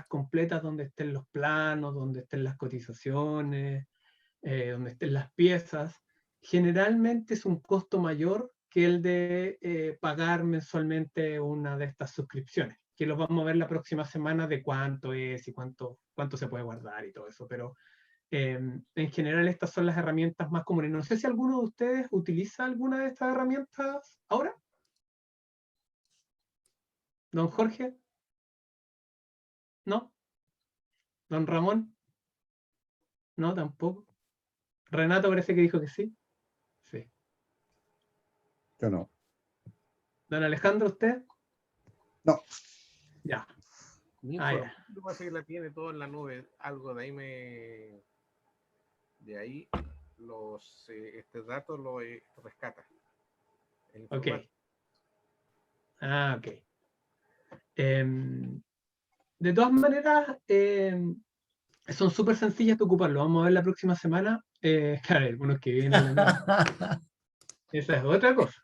completas donde estén los planos, donde estén las cotizaciones, donde estén las piezas, generalmente es un costo mayor que el de pagar mensualmente una de estas suscripciones, que lo vamos a ver la próxima semana de cuánto es y cuánto se puede guardar y todo eso, pero en general estas son las herramientas más comunes. No sé si alguno de ustedes utiliza alguna de estas herramientas ahora. ¿Don Jorge? ¿No? ¿Don Ramón? No, tampoco. Renato parece que dijo que sí. Sí. Yo no. ¿Don Alejandro, usted? No. Ya. Mi Ah, informe ya. parece que la tiene todo en la nube. Algo de ahí De ahí este dato lo rescata. El Ok. informático. Ah, ok. De todas maneras, son súper sencillas de ocuparlo. Vamos a ver la próxima semana. Claro, hay algunos que vienen en la nube. Esa es otra cosa,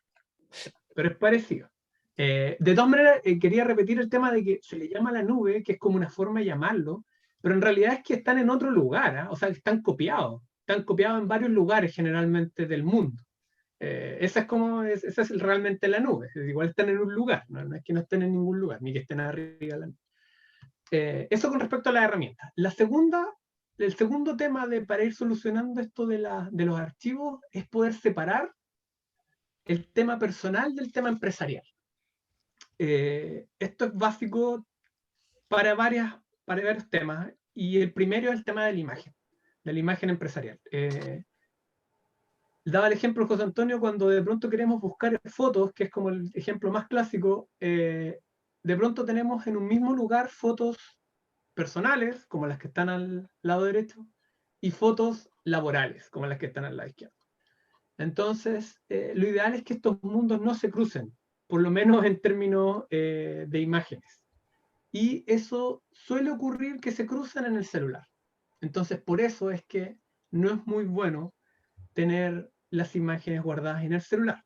pero es parecido. De todas maneras, quería repetir el tema de que se le llama la nube, que es como una forma de llamarlo, pero en realidad es que están en otro lugar, ¿eh? O sea, están copiados en varios lugares generalmente del mundo. Esa es realmente la nube. Igual están en un lugar, no es que no estén en ningún lugar, ni que estén arriba de la nube. Eso con respecto a las herramientas. El segundo tema para ir solucionando esto de los archivos es poder separar el tema personal del tema empresarial. Esto es básico para varios temas, y el primero es el tema de la imagen empresarial. Daba el ejemplo José Antonio cuando de pronto queremos buscar fotos, que es como el ejemplo más clásico. De pronto tenemos en un mismo lugar fotos personales, como las que están al lado derecho, y fotos laborales, como las que están al lado izquierdo. Entonces, lo ideal es que estos mundos no se crucen, por lo menos en términos de imágenes. Y eso suele ocurrir que se cruzan en el celular. Entonces, por eso es que no es muy bueno tener las imágenes guardadas en el celular.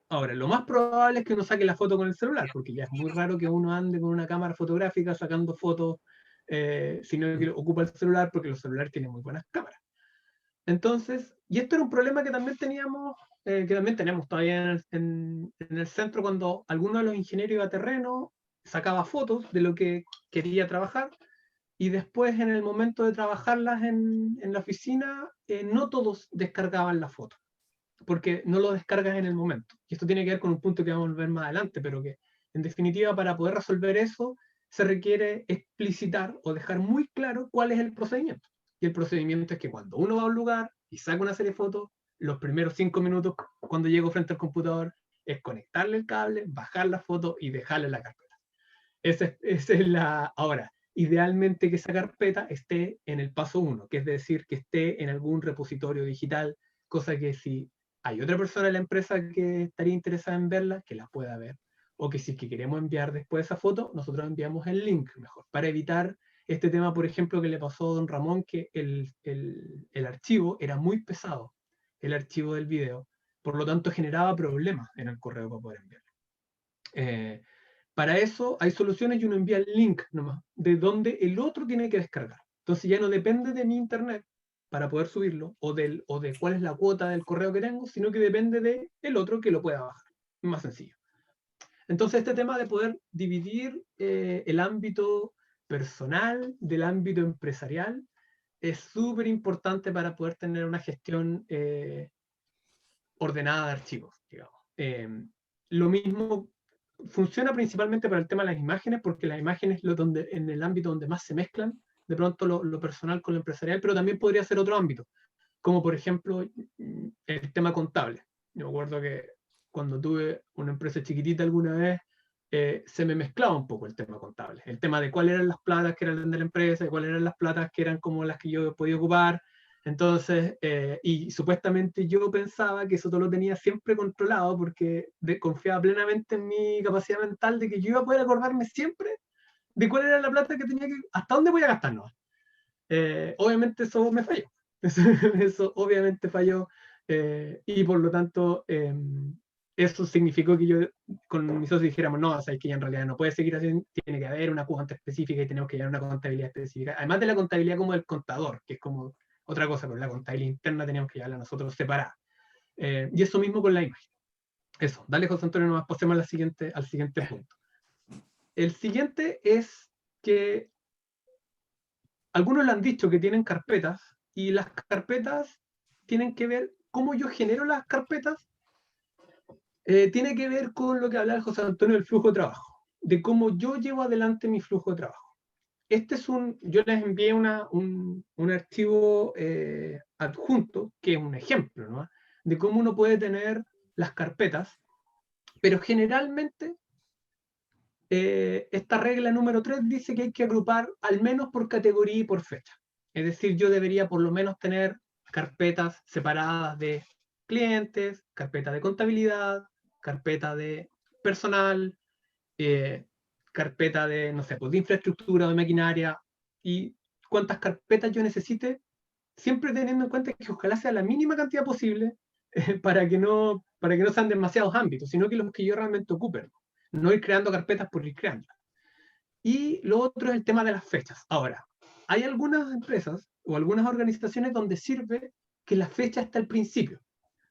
Ahora, lo más probable es que uno saque la foto con el celular, porque ya es muy raro que uno ande con una cámara fotográfica sacando fotos, sino que ocupa el celular, porque los celulares tienen muy buenas cámaras. Entonces, y esto era un problema que también tenemos todavía en el centro, cuando alguno de los ingenieros iba a terreno, sacaba fotos de lo que quería trabajar, y después en el momento de trabajarlas en la oficina, no todos descargaban la foto, porque no lo descargas en el momento. Y esto tiene que ver con un punto que vamos a ver más adelante, pero que en definitiva, para poder resolver eso, se requiere explicitar o dejar muy claro cuál es el procedimiento. Y el procedimiento es que cuando uno va a un lugar y saca una serie de fotos, los primeros 5 minutos cuando llego frente al computador es conectarle el cable, bajar la foto y dejarle la carpeta. Esa es la... Ahora, idealmente que esa carpeta esté en el paso 1, que es decir, que esté en algún repositorio digital, cosa que si hay otra persona en la empresa que estaría interesada en verla, que la pueda ver. O que si es que queremos enviar después esa foto, nosotros enviamos el link mejor, para evitar este tema, por ejemplo, que le pasó a don Ramón, que el archivo era muy pesado, el archivo del video, por lo tanto generaba problemas en el correo para poder enviarlo. Para eso hay soluciones, y uno envía el link nomás, de donde el otro tiene que descargar. Entonces ya no depende de mi internet para poder subirlo, o de cuál es la cuota del correo que tengo, sino que depende del otro que lo pueda bajar. Es más sencillo. Entonces este tema de poder dividir el ámbito personal del ámbito empresarial es súper importante para poder tener una gestión ordenada de archivos, digamos. Lo mismo funciona principalmente para el tema de las imágenes, porque las imágenes en el ámbito donde más se mezclan, de pronto lo personal con lo empresarial, pero también podría ser otro ámbito, como por ejemplo el tema contable. Yo me acuerdo que cuando tuve una empresa chiquitita alguna vez, se me mezclaba un poco el tema contable, el tema de cuáles eran las platas que eran de la empresa, y cuáles eran las platas que eran como las que yo podía ocupar. Entonces, y supuestamente yo pensaba que eso todo lo tenía siempre controlado, porque confiaba plenamente en mi capacidad mental de que yo iba a poder acordarme siempre de cuál era la plata que tenía hasta dónde voy a gastarnos. Obviamente eso me falló. Eso obviamente falló, y por lo tanto eso significó que yo con mis socios dijéramos, no, o sea, es que ya en realidad no puede seguir así, tiene que haber una cuenta específica y tenemos que llevar una contabilidad específica. Además de la contabilidad como del contador, que es como otra cosa, pero la contabilidad interna teníamos que llevarla nosotros separada. Y eso mismo con la imagen. Eso, dale José Antonio, nomás pasemos al siguiente punto. El siguiente es que algunos le han dicho que tienen carpetas y las carpetas tienen que ver, cómo yo genero las carpetas, tiene que ver con lo que hablaba José Antonio del flujo de trabajo, de cómo yo llevo adelante mi flujo de trabajo. Yo les envié un archivo adjunto, que es un ejemplo, ¿no? De cómo uno puede tener las carpetas, pero generalmente esta regla número 3 dice que hay que agrupar al menos por categoría y por fecha. Es decir, yo debería por lo menos tener carpetas separadas de clientes, carpeta de contabilidad, carpeta de personal, carpeta de, no sé, pues de infraestructura, de maquinaria, y cuántas carpetas yo necesite, siempre teniendo en cuenta que ojalá sea la mínima cantidad posible para que no sean demasiados ámbitos, sino que los que yo realmente ocupen. No ir creando carpetas por ir creando. Y lo otro es el tema de las fechas. Ahora, hay algunas empresas o algunas organizaciones donde sirve que la fecha está al principio.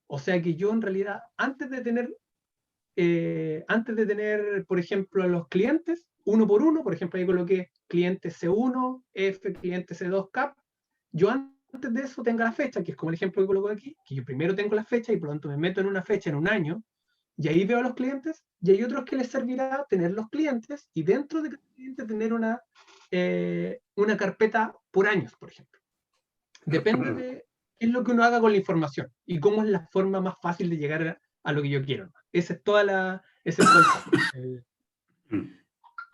O sea que yo en realidad, antes de tener, por ejemplo, a los clientes, uno por uno, por ejemplo, ahí coloqué cliente C1, F, cliente C2, CAP, yo antes de eso tenga la fecha, que es como el ejemplo que coloco aquí, que yo primero tengo la fecha y por lo tanto me meto en una fecha en un año, y ahí veo a los clientes, y hay otros que les servirá tener los clientes, y dentro de cada cliente tener una carpeta por años, por ejemplo. Depende de qué es lo que uno haga con la información, y cómo es la forma más fácil de llegar a lo que yo quiero. Ese es todo el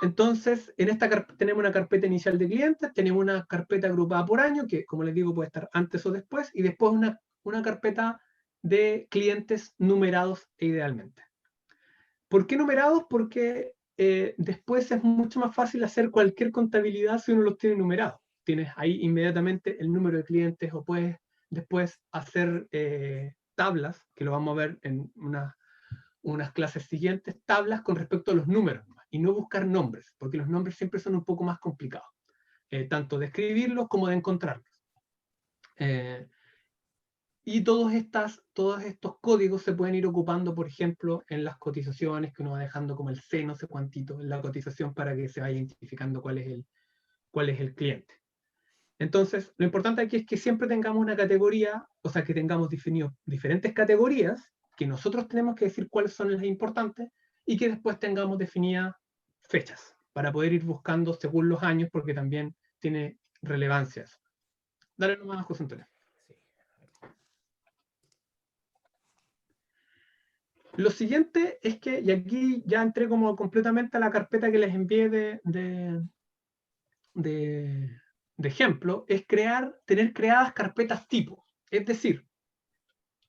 Entonces, en esta carpeta tenemos una carpeta inicial de clientes, tenemos una carpeta agrupada por año, que como les digo puede estar antes o después, y después una carpeta de clientes numerados idealmente. ¿Por qué numerados? Porque después es mucho más fácil hacer cualquier contabilidad si uno los tiene numerados. Tienes ahí inmediatamente el número de clientes o puedes después hacer tablas, que lo vamos a ver en unas clases siguientes, tablas con respecto a los números y no buscar nombres, porque los nombres siempre son un poco más complicados, tanto de escribirlos como de encontrarlos. Y todos estos códigos se pueden ir ocupando, por ejemplo, en las cotizaciones que uno va dejando como el C no sé cuantito en la cotización para que se vaya identificando cuál es el cliente. Entonces, lo importante aquí es que siempre tengamos una categoría, o sea, que tengamos definido diferentes categorías, que nosotros tenemos que decir cuáles son las importantes, y que después tengamos definidas fechas, para poder ir buscando según los años, porque también tiene relevancia eso. Dale nomás, José Antonio. Lo siguiente es que, y aquí ya entré como completamente a la carpeta que les envié de ejemplo, es tener creadas carpetas tipo. Es decir,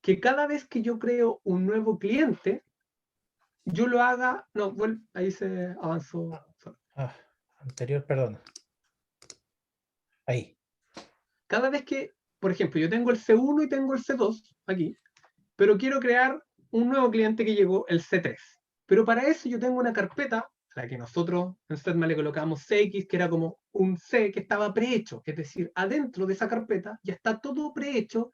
que cada vez que yo creo un nuevo cliente, yo lo haga, no, bueno, ahí se avanzó. Anterior, perdón. Ahí. Cada vez que, por ejemplo, yo tengo el C1 y tengo el C2 aquí, pero quiero crear un nuevo cliente que llegó, el C3. Pero para eso yo tengo una carpeta a la que nosotros en Stedman le colocamos CX, que era como un C que estaba prehecho. Es decir, adentro de esa carpeta ya está todo prehecho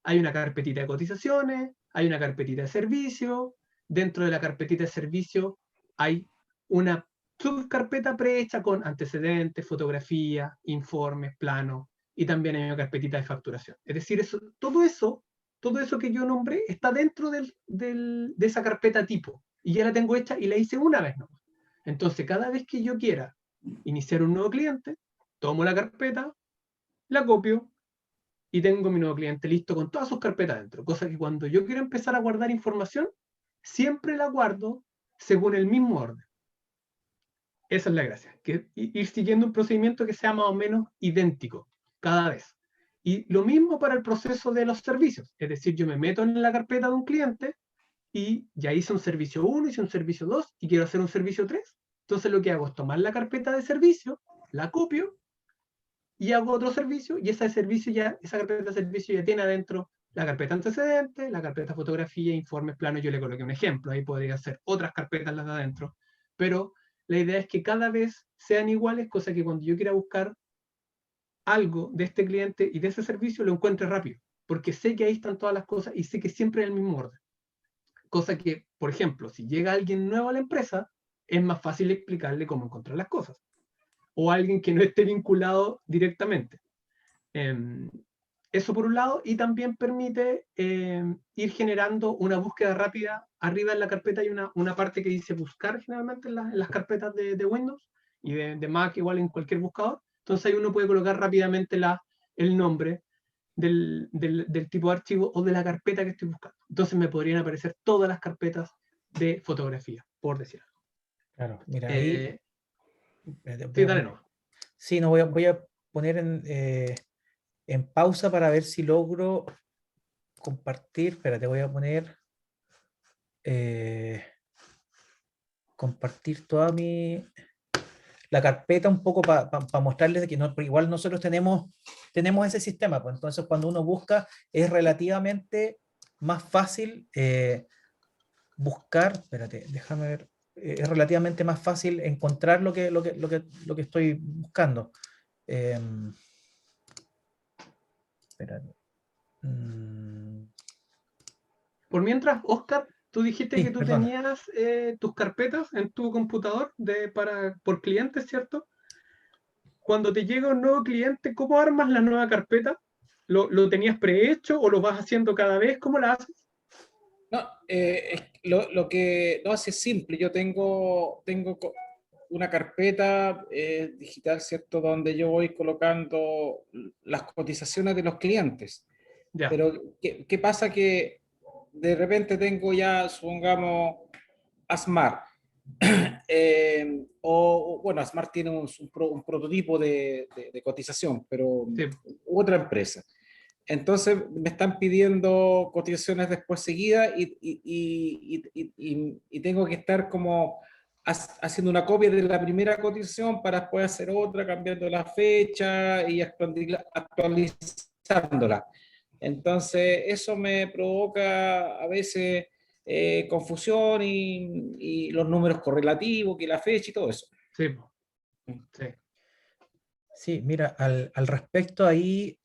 hay una carpetita de cotizaciones, hay una carpetita de servicio, dentro de la carpetita de servicio hay una subcarpeta prehecha con antecedentes, fotografías, informes, planos, y también hay una carpetita de facturación. Es decir, todo eso que yo nombré está dentro de esa carpeta tipo, y ya la tengo hecha y la hice una vez nomás. Entonces, cada vez que yo quiera iniciar un nuevo cliente, tomo la carpeta, la copio, y tengo mi nuevo cliente listo con todas sus carpetas dentro. Cosa que cuando yo quiero empezar a guardar información, siempre la guardo según el mismo orden. Esa es la gracia, que ir siguiendo un procedimiento que sea más o menos idéntico cada vez. Y lo mismo para el proceso de los servicios. Es decir, yo me meto en la carpeta de un cliente y ya hice un servicio 1, hice un servicio 2 y quiero hacer un servicio 3. Entonces lo que hago es tomar la carpeta de servicio, la copio y hago otro servicio, y esa carpeta de servicio ya tiene adentro la carpeta antecedente, la carpeta fotografía, informes, planos. Yo le coloqué un ejemplo, ahí podría ser otras carpetas las de adentro, pero la idea es que cada vez sean iguales, cosa que cuando yo quiera buscar algo de este cliente y de ese servicio lo encuentre rápido, porque sé que ahí están todas las cosas y sé que siempre es el mismo orden. Cosa que, por ejemplo, si llega alguien nuevo a la empresa, es más fácil explicarle cómo encontrar las cosas. O alguien que no esté vinculado directamente. Eso por un lado, y también permite ir generando una búsqueda rápida. Arriba en la carpeta hay una parte que dice buscar generalmente en las carpetas de Windows y de Mac igual en cualquier buscador. Entonces ahí uno puede colocar rápidamente el nombre del tipo de archivo o de la carpeta que estoy buscando. Entonces me podrían aparecer todas las carpetas de fotografía, por decir algo. Claro, mira, ahí. Espérate, Sí, dale no. Sí, no voy a poner en pausa para ver si logro compartir. Espérate, voy a poner compartir toda la carpeta un poco para mostrarles de que no, porque igual nosotros tenemos ese sistema, pues entonces cuando uno busca es relativamente más fácil buscar, espérate, déjame ver, es relativamente más fácil encontrar lo que estoy buscando. Espérate. Por mientras, Oscar, tú dijiste Sí, que tú perdón. tenías tus carpetas en tu computador por clientes, ¿cierto? Cuando te llega un nuevo cliente, ¿cómo armas la nueva carpeta? ¿Lo tenías prehecho o lo vas haciendo cada vez? ¿Cómo la haces? No, lo que no hace es simple. Yo tengo una carpeta digital, ¿cierto? Donde yo voy colocando las cotizaciones de los clientes. Ya, Pero, ¿qué pasa? Que de repente tengo ya, supongamos, Asmar. Bueno, Asmar tiene un prototipo de cotización, pero sí, otra empresa. Entonces me están pidiendo cotizaciones después seguidas y tengo que estar como haciendo una copia de la primera cotización para después hacer otra, cambiando la fecha y actualizándola. Entonces eso me provoca a veces confusión y los números correlativos, que la fecha y todo eso. sí, sí. Sí, mira, al respecto ahí,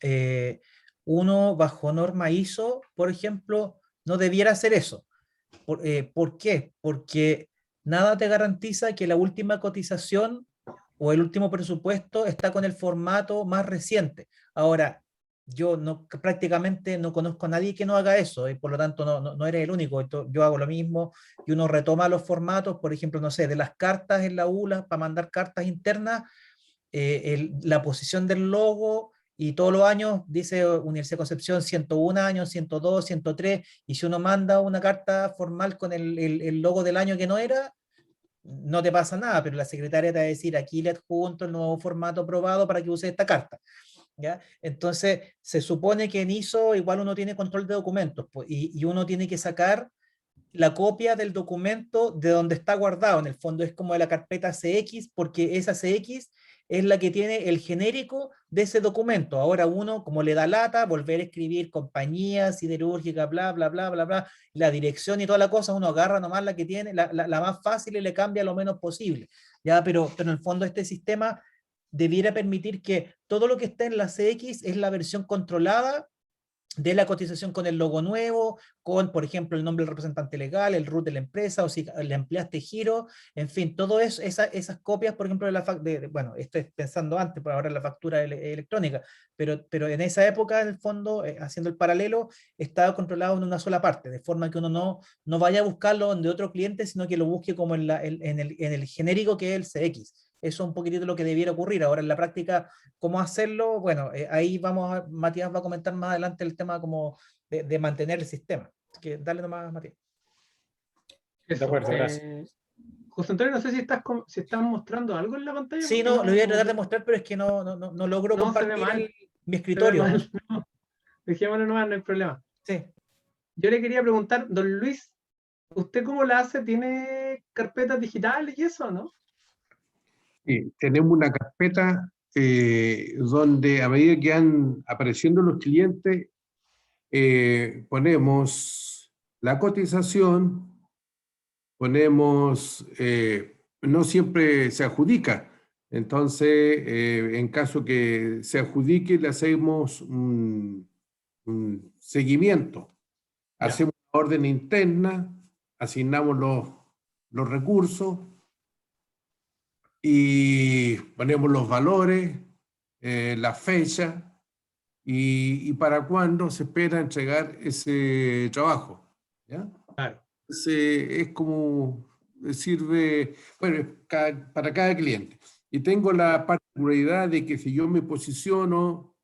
uno bajo norma ISO, por ejemplo, no debiera hacer eso. ¿Por qué? Porque nada te garantiza que la última cotización o el último presupuesto está con el formato más reciente. Ahora, yo prácticamente no conozco a nadie que no haga eso, y por lo tanto no eres el único. Yo hago lo mismo y uno retoma los formatos, por ejemplo, no sé, de las cartas en la ULA para mandar cartas internas, la posición del logo, y todos los años dice Universidad de Concepción 101 años, 102, 103, y si uno manda una carta formal con el logo del año que no era, no te pasa nada, pero la secretaria te va a decir, aquí le adjunto el nuevo formato aprobado para que use esta carta. ¿Ya? Entonces, se supone que en ISO igual uno tiene control de documentos, pues, y uno tiene que sacar la copia del documento de donde está guardado. En el fondo es como de la carpeta CX, porque esa CX es la que tiene el genérico de ese documento. Ahora uno, como le da lata, volver a escribir compañía siderúrgica, bla, bla, bla, bla, bla, la dirección y toda la cosa, uno agarra nomás la que tiene, la más fácil, y le cambia lo menos posible. ¿Ya? Pero en el fondo este sistema debiera permitir que todo lo que está en la CX es la versión controlada de la cotización, con el logo nuevo, con, por ejemplo, el nombre del representante legal, el root de la empresa, o si le ampliaste giro, en fin, todo eso, esas copias, por ejemplo, bueno, estoy pensando antes, por ahora la factura electrónica, pero en esa época, en el fondo, haciendo el paralelo, estaba controlado en una sola parte, de forma que uno no vaya a buscarlo donde otro cliente, sino que lo busque como en el genérico, que es el CX. Eso es un poquitito lo que debiera ocurrir. Ahora, en la práctica, ¿cómo hacerlo? Bueno, ahí Matías va a comentar más adelante el tema como de mantener el sistema. Así que dale nomás, Matías. Eso. De acuerdo, gracias. José Antonio, no sé si estás mostrando algo en la pantalla. Sí, Porque lo voy a tratar de mostrar, pero es que no logro no, se ve compartir mal. mi Se ve escritorio. mal. No. Dejémoslo nomás, no hay problema. Sí. Yo le quería preguntar, don Luis, ¿usted cómo la hace? ¿Tiene carpetas digitales y eso, no? Sí, tenemos una carpeta donde a medida que van apareciendo los clientes, ponemos la cotización, ponemos, no siempre se adjudica. Entonces, en caso que se adjudique, le hacemos un seguimiento. Ya. Hacemos una orden interna, asignamos los recursos y ponemos los valores, la fecha y para cuándo se espera entregar ese trabajo. ¿Ya? Claro. Es como sirve, bueno, para cada cliente. Y tengo la particularidad de que si yo me posiciono,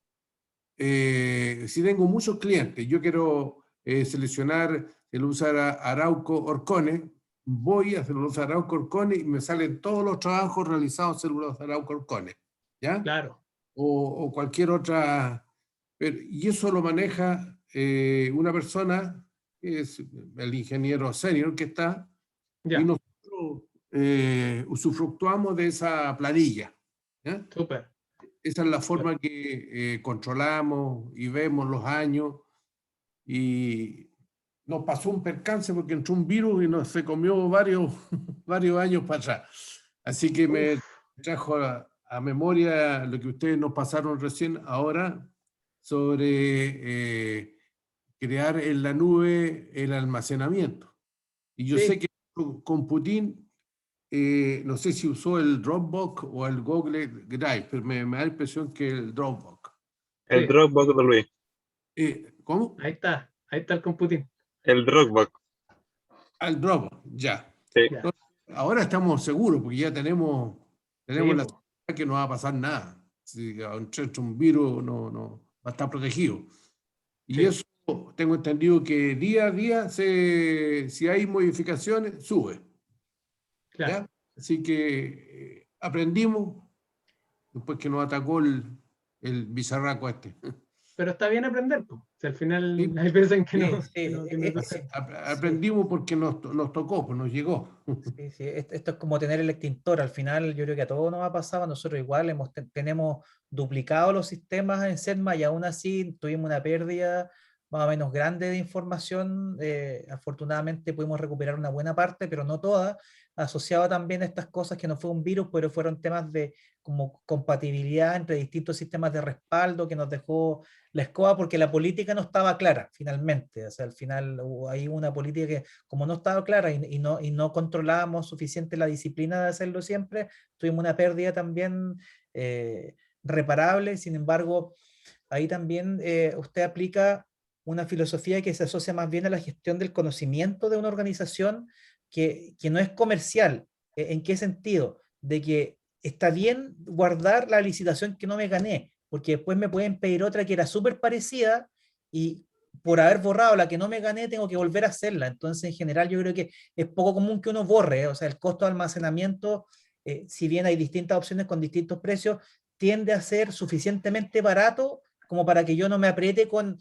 si tengo muchos clientes, yo quiero seleccionar celulosa Arauco Orcone, voy a celulosa Arauco Orcone y me salen todos los trabajos realizados en celulosa Arauco Orcone, ¿ya? Claro. O cualquier otra, y eso lo maneja una persona, que es el ingeniero senior que está, Ya. y nosotros usufructuamos de esa planilla, ¿ya? Súper. Esa es la forma que controlamos y vemos los años, y nos pasó un percance porque entró un virus y nos se comió varios años para atrás. Así que me trajo a memoria lo que ustedes nos pasaron recién ahora sobre crear en la nube el almacenamiento. Y yo Sí. sé que con Putin, no sé si usó el Dropbox o el Google Drive, pero me da la impresión que el Dropbox. El Sí. Dropbox de Luis. ¿Cómo? Ahí está el computing. El Dropbox. Al Dropbox, ya. Sí. Ya. Ahora estamos seguros porque ya tenemos Sí, la po. seguridad que no va a pasar nada. Si entra un virus, no va a estar protegido. Y Sí. eso tengo entendido que día a día, si hay modificaciones, sube. Claro. ¿Ya? Así que aprendimos después que nos atacó el bizarraco este. Pero está bien aprender, po. Si al final Sí. hay veces en que Sí, no. sí, que no tiene sí. Aprendimos porque nos tocó, pues nos llegó. Sí, sí, esto es como tener el extintor. Al final, yo creo que a todos nos ha pasado. Nosotros igual tenemos duplicado los sistemas en SEDMA y aún así tuvimos una pérdida más o menos grande de información. Afortunadamente pudimos recuperar una buena parte, pero no toda, asociado también a estas cosas que no fue un virus, pero fueron temas de como compatibilidad entre distintos sistemas de respaldo que nos dejó la escoba porque la política no estaba clara finalmente. O sea, al final hay una política que como no estaba clara y no controlábamos suficiente la disciplina de hacerlo siempre, tuvimos una pérdida también reparable. Sin embargo, ahí también usted aplica una filosofía que se asocia más bien a la gestión del conocimiento de una organización que no es comercial. ¿En qué sentido? De que está bien guardar la licitación que no me gané, porque después me pueden pedir otra que era súper parecida y por haber borrado la que no me gané tengo que volver a hacerla. Entonces, en general, yo creo que es poco común que uno borre, o sea, el costo de almacenamiento, si bien hay distintas opciones con distintos precios, tiende a ser suficientemente barato como para que yo no me apriete con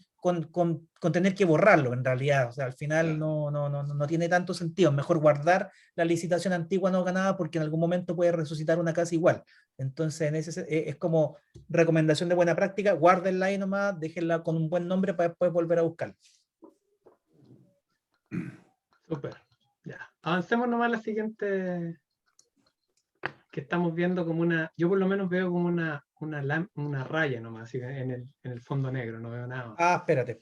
tener que borrarlo en realidad. O sea, al final no tiene tanto sentido. Es mejor guardar la licitación antigua no ganada porque en algún momento puede resucitar una casa igual. Entonces, es como recomendación de buena práctica, guárdenla ahí nomás, déjenla con un buen nombre para después volver a buscarla. Súper. Ya. Avancemos nomás a la siguiente, que estamos viendo como una, yo por lo menos veo como una raya nomás, así en el fondo negro, no veo nada más. Ah, espérate.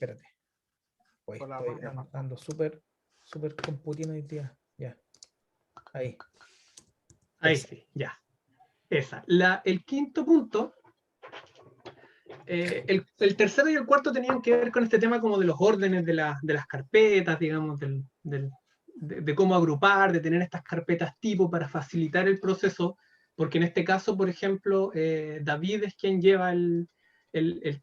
Uy, Con la estoy marca ando súper computino hoy día. Ya. Ahí. Ahí Esa. sí, ya. Esa. El quinto punto, el tercero y el cuarto tenían que ver con este tema como de los órdenes de las carpetas, digamos, de cómo agrupar, de tener estas carpetas tipo para facilitar el proceso, porque en este caso, por ejemplo, David es quien lleva el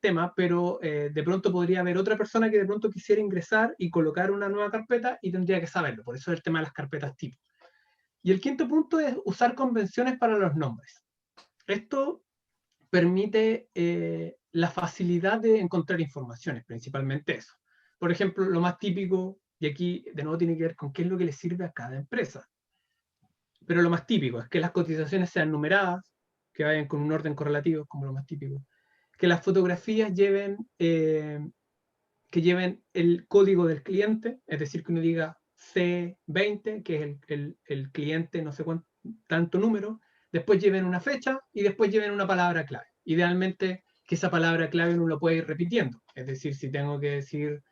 tema, pero de pronto podría haber otra persona que de pronto quisiera ingresar y colocar una nueva carpeta y tendría que saberlo, por eso es el tema de las carpetas tipo. Y el quinto punto es usar convenciones para los nombres. Esto permite la facilidad de encontrar informaciones, principalmente eso. Por ejemplo, lo más típico, y aquí de nuevo tiene que ver con qué es lo que le sirve a cada empresa. Pero lo más típico es que las cotizaciones sean numeradas, que vayan con un orden correlativo, como lo más típico. Que las fotografías lleven que lleven el código del cliente, es decir, que uno diga C20, que es el cliente, no sé cuánto, tanto número, después lleven una fecha y después lleven una palabra clave. Idealmente, que esa palabra clave uno lo puede ir repitiendo. Es decir, si tengo que decir,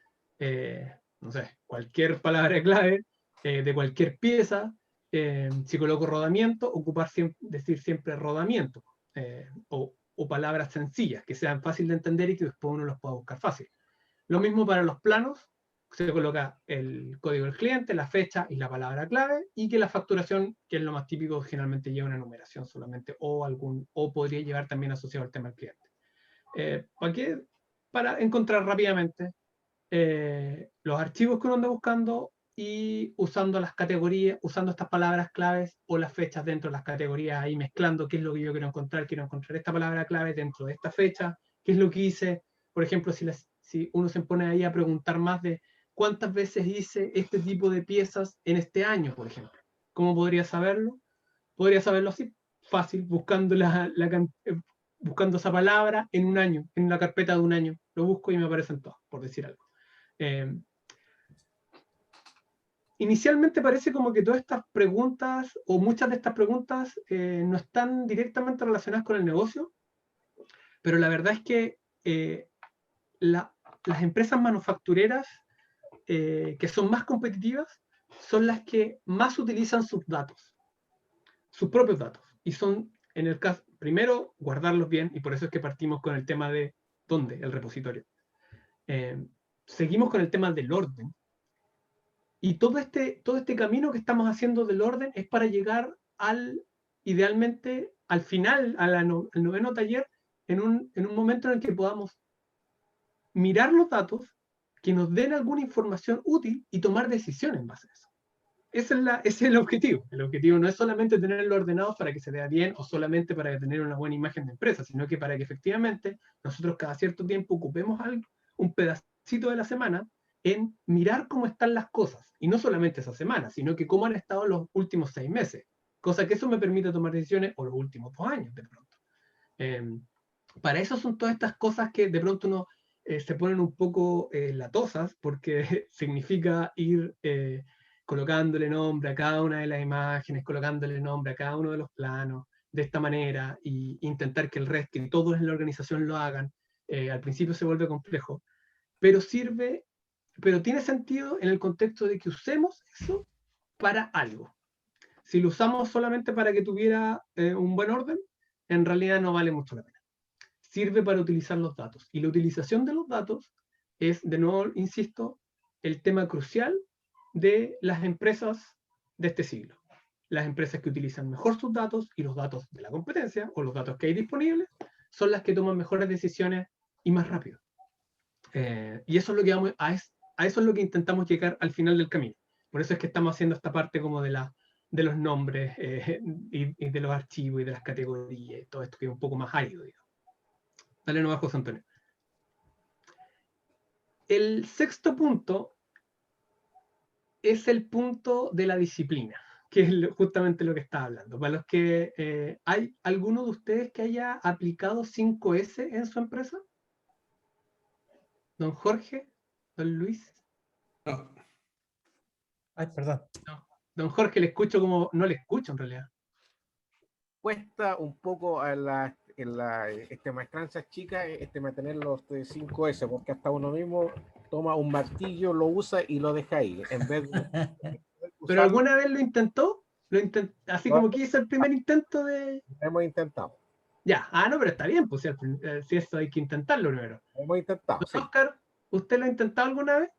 no sé, cualquier palabra clave de cualquier pieza, si coloco rodamiento, decir siempre rodamiento, o palabras sencillas, que sean fáciles de entender y que después uno los pueda buscar fácil. Lo mismo para los planos, se coloca el código del cliente, la fecha y la palabra clave, y que la facturación, que es lo más típico, generalmente lleva una numeración solamente, o podría llevar también asociado al tema del cliente. ¿Para qué? Para encontrar rápidamente los archivos que uno anda buscando y usando las categorías, usando estas palabras claves o las fechas dentro de las categorías, ahí mezclando qué es lo que yo quiero encontrar esta palabra clave dentro de esta fecha, qué es lo que hice. Por ejemplo, si uno se pone ahí a preguntar más de cuántas veces hice este tipo de piezas en este año, por ejemplo. ¿Cómo podría saberlo? Podría saberlo así, fácil, buscando esa palabra en un año, en una carpeta de un año. Lo busco y me aparecen todas, por decir algo. Inicialmente parece como que todas estas preguntas, o muchas de estas preguntas, no están directamente relacionadas con el negocio, pero la verdad es que las empresas manufactureras que son más competitivas son las que más utilizan sus datos, sus propios datos. Y son, en el caso, primero, guardarlos bien, y por eso es que partimos con el tema de dónde, el repositorio. Seguimos con el tema del orden. Y todo este camino que estamos haciendo del orden es para llegar idealmente, al final, al noveno taller, en un momento en el que podamos mirar los datos, que nos den alguna información útil y tomar decisiones en base a eso. Ese es el objetivo. El objetivo no es solamente tenerlo ordenado para que se vea bien o solamente para tener una buena imagen de empresa, sino que para que efectivamente nosotros cada cierto tiempo ocupemos un pedacito de la semana en mirar cómo están las cosas. Y no solamente esa semana, sino que cómo han estado los últimos 6 meses. Cosa que eso me permite tomar decisiones, o los últimos 2 años de pronto. Para eso son todas estas cosas que de pronto uno se ponen un poco latosas, porque significa ir colocándole nombre a cada una de las imágenes, colocándole nombre a cada uno de los planos, de esta manera, e intentar que que todos en la organización lo hagan. Al principio se vuelve complejo, pero tiene sentido en el contexto de que usemos eso para algo. Si lo usamos solamente para que tuviera un buen orden, en realidad no vale mucho la pena. Sirve para utilizar los datos. Y la utilización de los datos es, de nuevo, insisto, el tema crucial de las empresas de este siglo. Las empresas que utilizan mejor sus datos y los datos de la competencia, o los datos que hay disponibles, son las que toman mejores decisiones y más rápido. Y eso es lo que a eso es lo que intentamos llegar al final del camino. Por eso es que estamos haciendo esta parte como de los nombres y de los archivos y de las categorías y todo esto que es un poco más árido, digamos. Dale nomás, José Antonio. El sexto punto es el punto de la disciplina, que es justamente lo que estaba hablando. Para los que ¿hay alguno de ustedes que haya aplicado 5S en su empresa? ¿Don Jorge? ¿Don Luis? No. Ay, perdón. No. Don Jorge, le escucho como... No le escucho en realidad. Cuesta un poco en la maestranza chica mantener los 5S, porque hasta uno mismo toma un martillo, lo usa y lo deja ahí, en vez de ¿Pero alguna vez lo intentó? Así No. como que hizo el primer intento de... hemos intentado. Ya, no, pero está bien, pues si eso hay que intentarlo primero. Hemos intentado, sí. Oscar, ¿usted lo ha intentado alguna vez?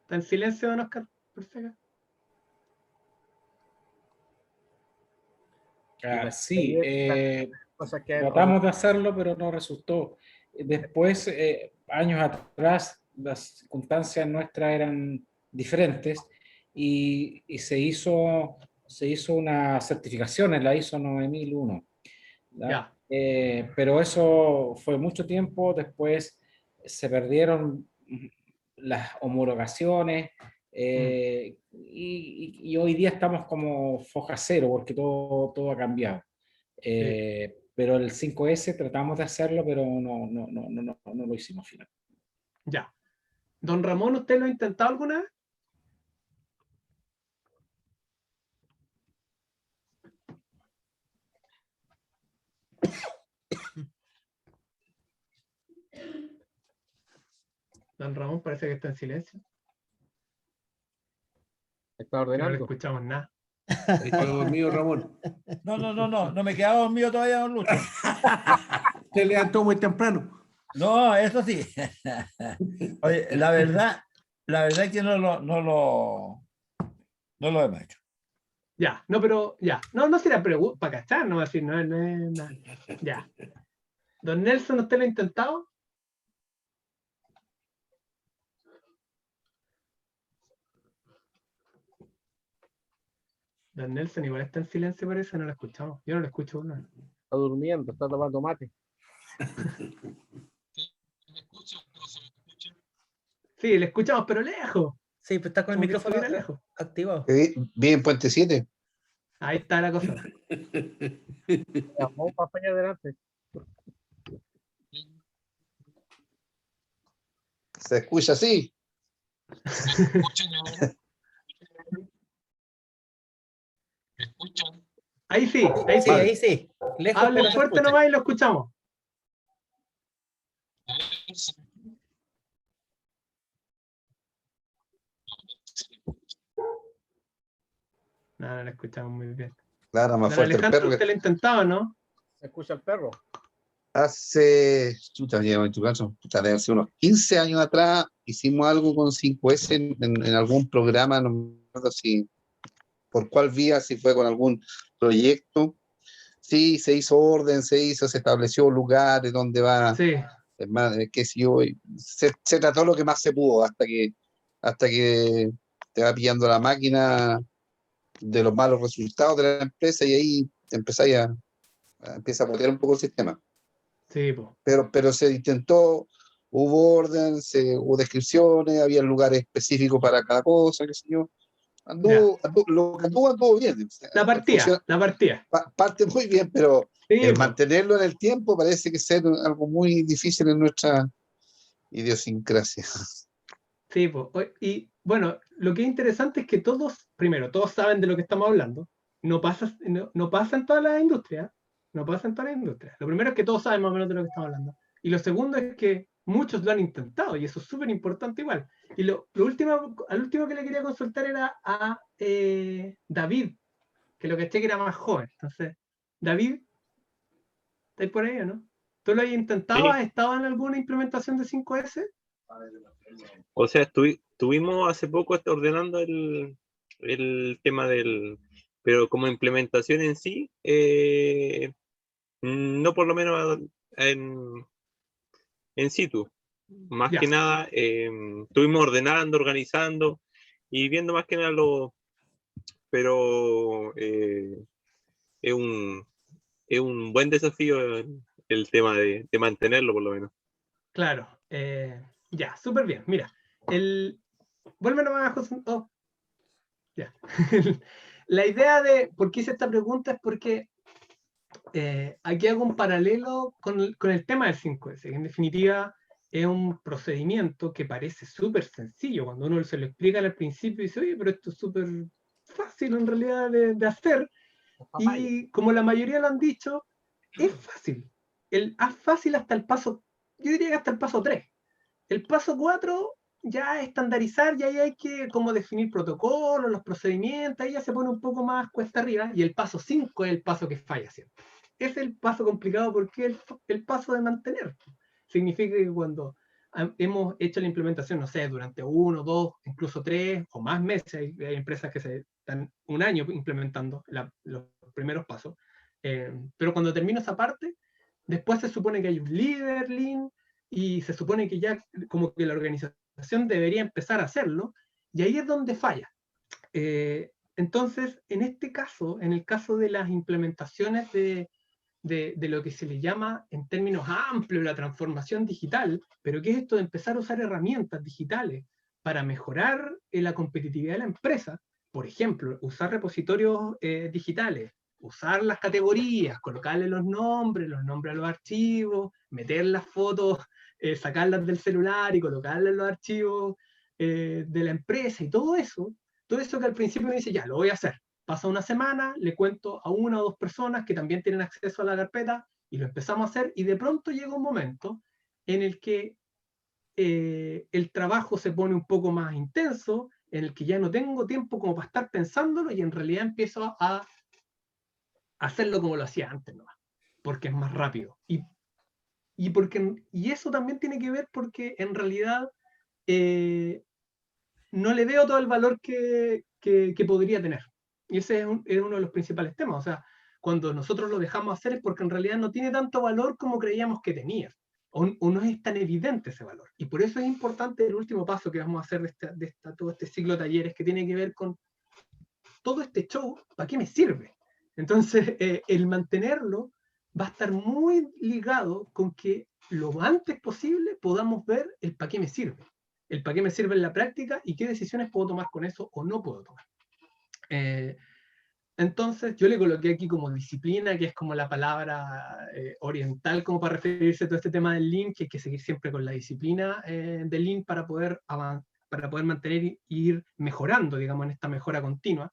¿Está en silencio, don Oscar? Perfecto. Sí, Cosas que tratamos de hacerlo, pero no resultó. Después, años atrás, las circunstancias nuestras eran diferentes y se hizo una certificación en la ISO 9001. Ya. Pero eso fue mucho tiempo, después se perdieron las homologaciones y hoy día estamos como foja cero porque todo ha cambiado. Pero el 5S tratamos de hacerlo, pero no lo hicimos final. Ya. Don Ramón, ¿usted lo ha intentado alguna vez? Don Ramón parece que está en silencio. Está Que no le ordenando. escuchamos nada. Está dormido Ramón. No me quedaba dormido todavía, don Lucho. Se levantó muy temprano. No, eso sí. Oye, la verdad es que no lo hemos hecho. Ya, no, pero ya. No será pregunta para cachar, no decir, no es nada. Ya. Don Nelson, ¿usted lo ha intentado? Don Nelson igual está en silencio, parece, no lo escuchamos. Yo no lo escucho. No. Está durmiendo, está tomando mate. Sí, le escuchamos, pero lejos. Sí, pues está con el Como que micrófono estuviera lejos. activado. Bien, Puente 7. Ahí está la cosa. Vamos para allá adelante. Se escucha así. Ahí sí, ahí Sí, sí. ahí sí. Lejos, Hable pero se fuerte escucha. nomás y lo escuchamos. No lo escuchamos muy bien. Claro, más Don fuerte el Alejandro, perro usted lo que ha intentado, ¿no? ¿Se escucha el perro? hace, chuta, llevo en tu caso, puta, debe ser unos 15 años atrás, hicimos algo con 5S en algún programa, no me acuerdo si por cuál vía, si fue con algún proyecto. Sí, se hizo orden, se estableció lugares donde va, Sí, qué sé yo, y se trató lo que más se pudo hasta que te va pillando la máquina de los malos resultados de la empresa y ahí empieza a botear un poco el sistema. sí, po. Pero se intentó, hubo orden, hubo descripciones, había lugares específicos para cada cosa, qué sé yo. Lo que anduvo bien. O sea, La partida. parte muy bien, pero Sí, po. mantenerlo en el tiempo parece que ser algo muy difícil en nuestra idiosincrasia. Sí, po. Y bueno, lo que es interesante es que todos saben de lo que estamos hablando. No pasa en todas las industrias. No pasa en todas las industrias. Lo primero es que todos saben más o menos de lo que estamos hablando. Y lo segundo es que muchos lo han intentado, y eso es súper importante igual. Y al último que le quería consultar era a David, que lo que que era más joven. Entonces, David, ¿estás por ahí o no? ¿Tú lo has intentado? Sí. ¿Has estado en alguna implementación de 5S? O sea, estuvimos hace poco ordenando el tema pero como implementación en sí, no por lo menos en situ. Más Ya. que nada, estuvimos ordenando, organizando y viendo más que nada pero es un buen desafío el tema de mantenerlo por lo menos. Claro, ya, súper bien. Mira, vuelve nomás, José. Oh, ya. La idea de por qué hice esta pregunta es porque aquí hago un paralelo con el tema del 5S, que en definitiva es un procedimiento que parece súper sencillo. Cuando uno se lo explica al principio, dice, oye, pero esto es súper fácil en realidad de hacer. Y como la mayoría lo han dicho, es fácil. Es fácil hasta el paso, yo diría que hasta el paso 3. El paso 4 ya es estandarizar, ya hay que como definir protocolos, los procedimientos, ahí ya se pone un poco más cuesta arriba, y el paso 5 es el paso que falla siempre. Es el paso complicado porque es el paso de mantener. Significa que cuando hemos hecho la implementación, no sé, durante 1, 2, incluso 3 o más meses, hay empresas que se están un año implementando los primeros pasos, pero cuando termina esa parte, después se supone que hay un líder lean, y se supone que ya como que la organización debería empezar a hacerlo, y ahí es donde falla. Entonces, en este caso, en el caso de las implementaciones de lo que se le llama en términos amplios la transformación digital, pero ¿qué es esto de empezar a usar herramientas digitales para mejorar la competitividad de la empresa? Por ejemplo, usar repositorios digitales, usar las categorías, colocarle los nombres a los archivos, meter las fotos, sacarlas del celular y colocarlas en los archivos de la empresa y todo eso que al principio me dice, ya, lo voy a hacer. Pasa una semana, le cuento a 1 o 2 personas que también tienen acceso a la carpeta y lo empezamos a hacer y de pronto llega un momento en el que el trabajo se pone un poco más intenso, en el que ya no tengo tiempo como para estar pensándolo y en realidad empiezo a hacerlo como lo hacía antes nomás, porque es más rápido. Y eso también tiene que ver porque en realidad no le veo todo el valor que podría tener. Y ese es uno de los principales temas. O sea, cuando nosotros lo dejamos hacer es porque en realidad no tiene tanto valor como creíamos que tenía. O no es tan evidente ese valor. Y por eso es importante el último paso que vamos a hacer de todo este ciclo de talleres que tiene que ver con todo este show, ¿para qué me sirve? Entonces, el mantenerlo va a estar muy ligado con que lo antes posible podamos ver el para qué me sirve. El para qué me sirve en la práctica y qué decisiones puedo tomar con eso o no puedo tomar. Entonces, yo le coloqué aquí como disciplina, que es como la palabra oriental como para referirse a todo este tema del Lean, que hay que seguir siempre con la disciplina del Lean para poder mantener e ir mejorando, digamos, en esta mejora continua.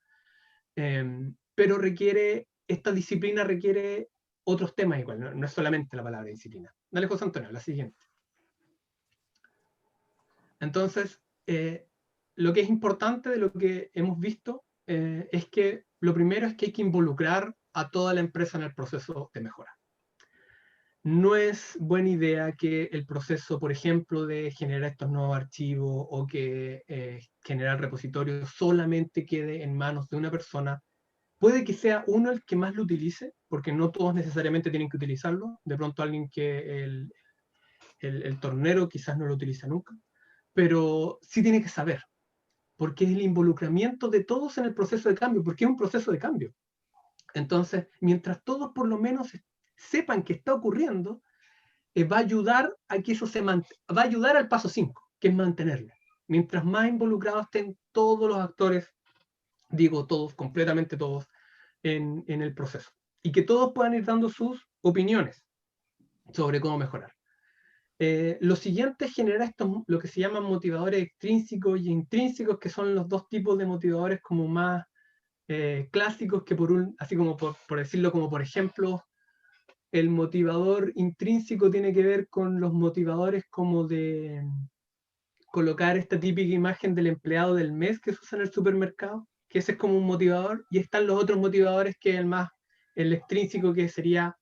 Pero esta disciplina requiere otros temas igual, no es solamente la palabra disciplina. Dale, José Antonio, la siguiente. Entonces, lo que es importante de lo que hemos visto es que lo primero es que hay que involucrar a toda la empresa en el proceso de mejora. No es buena idea que el proceso, por ejemplo, de generar estos nuevos archivos o que generar repositorios solamente quede en manos de una persona. Puede que sea uno el que más lo utilice, porque no todos necesariamente tienen que utilizarlo. De pronto alguien que el tornero quizás no lo utiliza nunca, pero sí tiene que saber, porque es el involucramiento de todos en el proceso de cambio, porque es un proceso de cambio. Entonces, mientras todos por lo menos sepan que está ocurriendo, va a ayudar a que eso va a ayudar al paso 5, que es mantenerlo. Mientras más involucrados estén todos los actores, digo todos, completamente todos, en el proceso. Y que todos puedan ir dando sus opiniones sobre cómo mejorar. Lo siguiente es generar lo que se llaman motivadores extrínsecos y intrínsecos, que son los dos tipos de motivadores como más clásicos, que así como por decirlo, como por ejemplo, el motivador intrínseco tiene que ver con los motivadores como de colocar esta típica imagen del empleado del mes que se usa en el supermercado, que ese es como un motivador, y están los otros motivadores que es el extrínseco, que sería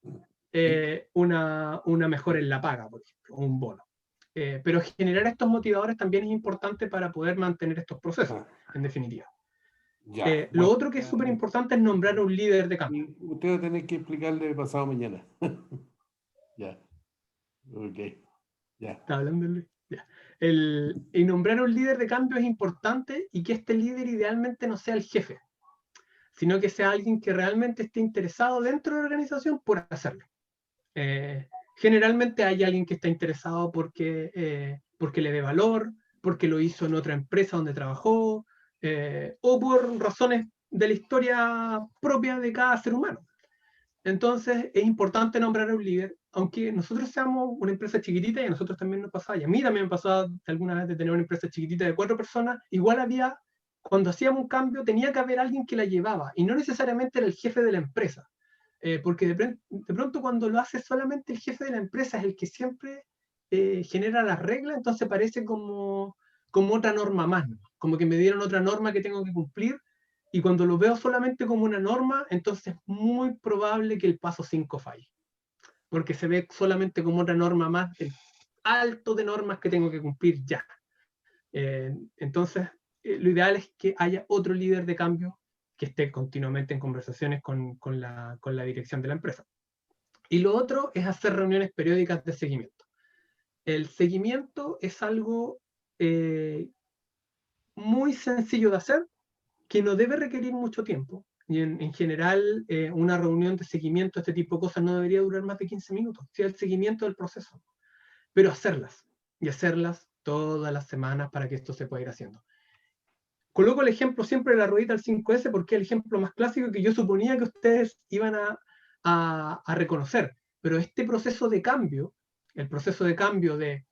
una mejora en la paga, por ejemplo, un bono. Pero generar estos motivadores también es importante para poder mantener estos procesos, en definitiva. Ya, Lo otro que es súper importante es nombrar un líder de cambio. Usted va a tener que explicarle pasado mañana. Ya. Ok. Ya. ¿Está hablando Luis? Ya. Y nombrar un líder de cambio es importante, y que este líder idealmente no sea el jefe, sino que sea alguien que realmente esté interesado dentro de la organización por hacerlo. Generalmente hay alguien que está interesado porque le dé valor, porque lo hizo en otra empresa donde trabajó, o por razones de la historia propia de cada ser humano. Entonces es importante nombrar a un líder, aunque nosotros seamos una empresa chiquitita, y a nosotros también nos pasaba, y a mí también me pasaba alguna vez de tener una empresa chiquitita de 4 personas, igual cuando hacíamos un cambio tenía que haber alguien que la llevaba, y no necesariamente era el jefe de la empresa. Porque de pronto cuando lo hace solamente el jefe de la empresa es el que siempre genera las reglas, entonces parece como otra norma más, ¿no? Como que me dieron otra norma que tengo que cumplir, y cuando lo veo solamente como una norma, entonces es muy probable que el paso 5 falle, porque se ve solamente como otra norma más del alto de normas que tengo que cumplir ya. Entonces, lo ideal es que haya otro líder de cambio que esté continuamente en conversaciones con la dirección de la empresa. Y lo otro es hacer reuniones periódicas de seguimiento. El seguimiento es algo muy sencillo de hacer, que no debe requerir mucho tiempo. Y en general, una reunión de seguimiento, este tipo de cosas, no debería durar más de 15 minutos, si es el seguimiento del proceso. Pero hacerlas, y hacerlas todas las semanas para que esto se pueda ir haciendo. coloco el ejemplo siempre de la ruedita del 5S porque es el ejemplo más clásico que yo suponía que ustedes iban a reconocer. Pero este proceso de cambio, el proceso de cambio de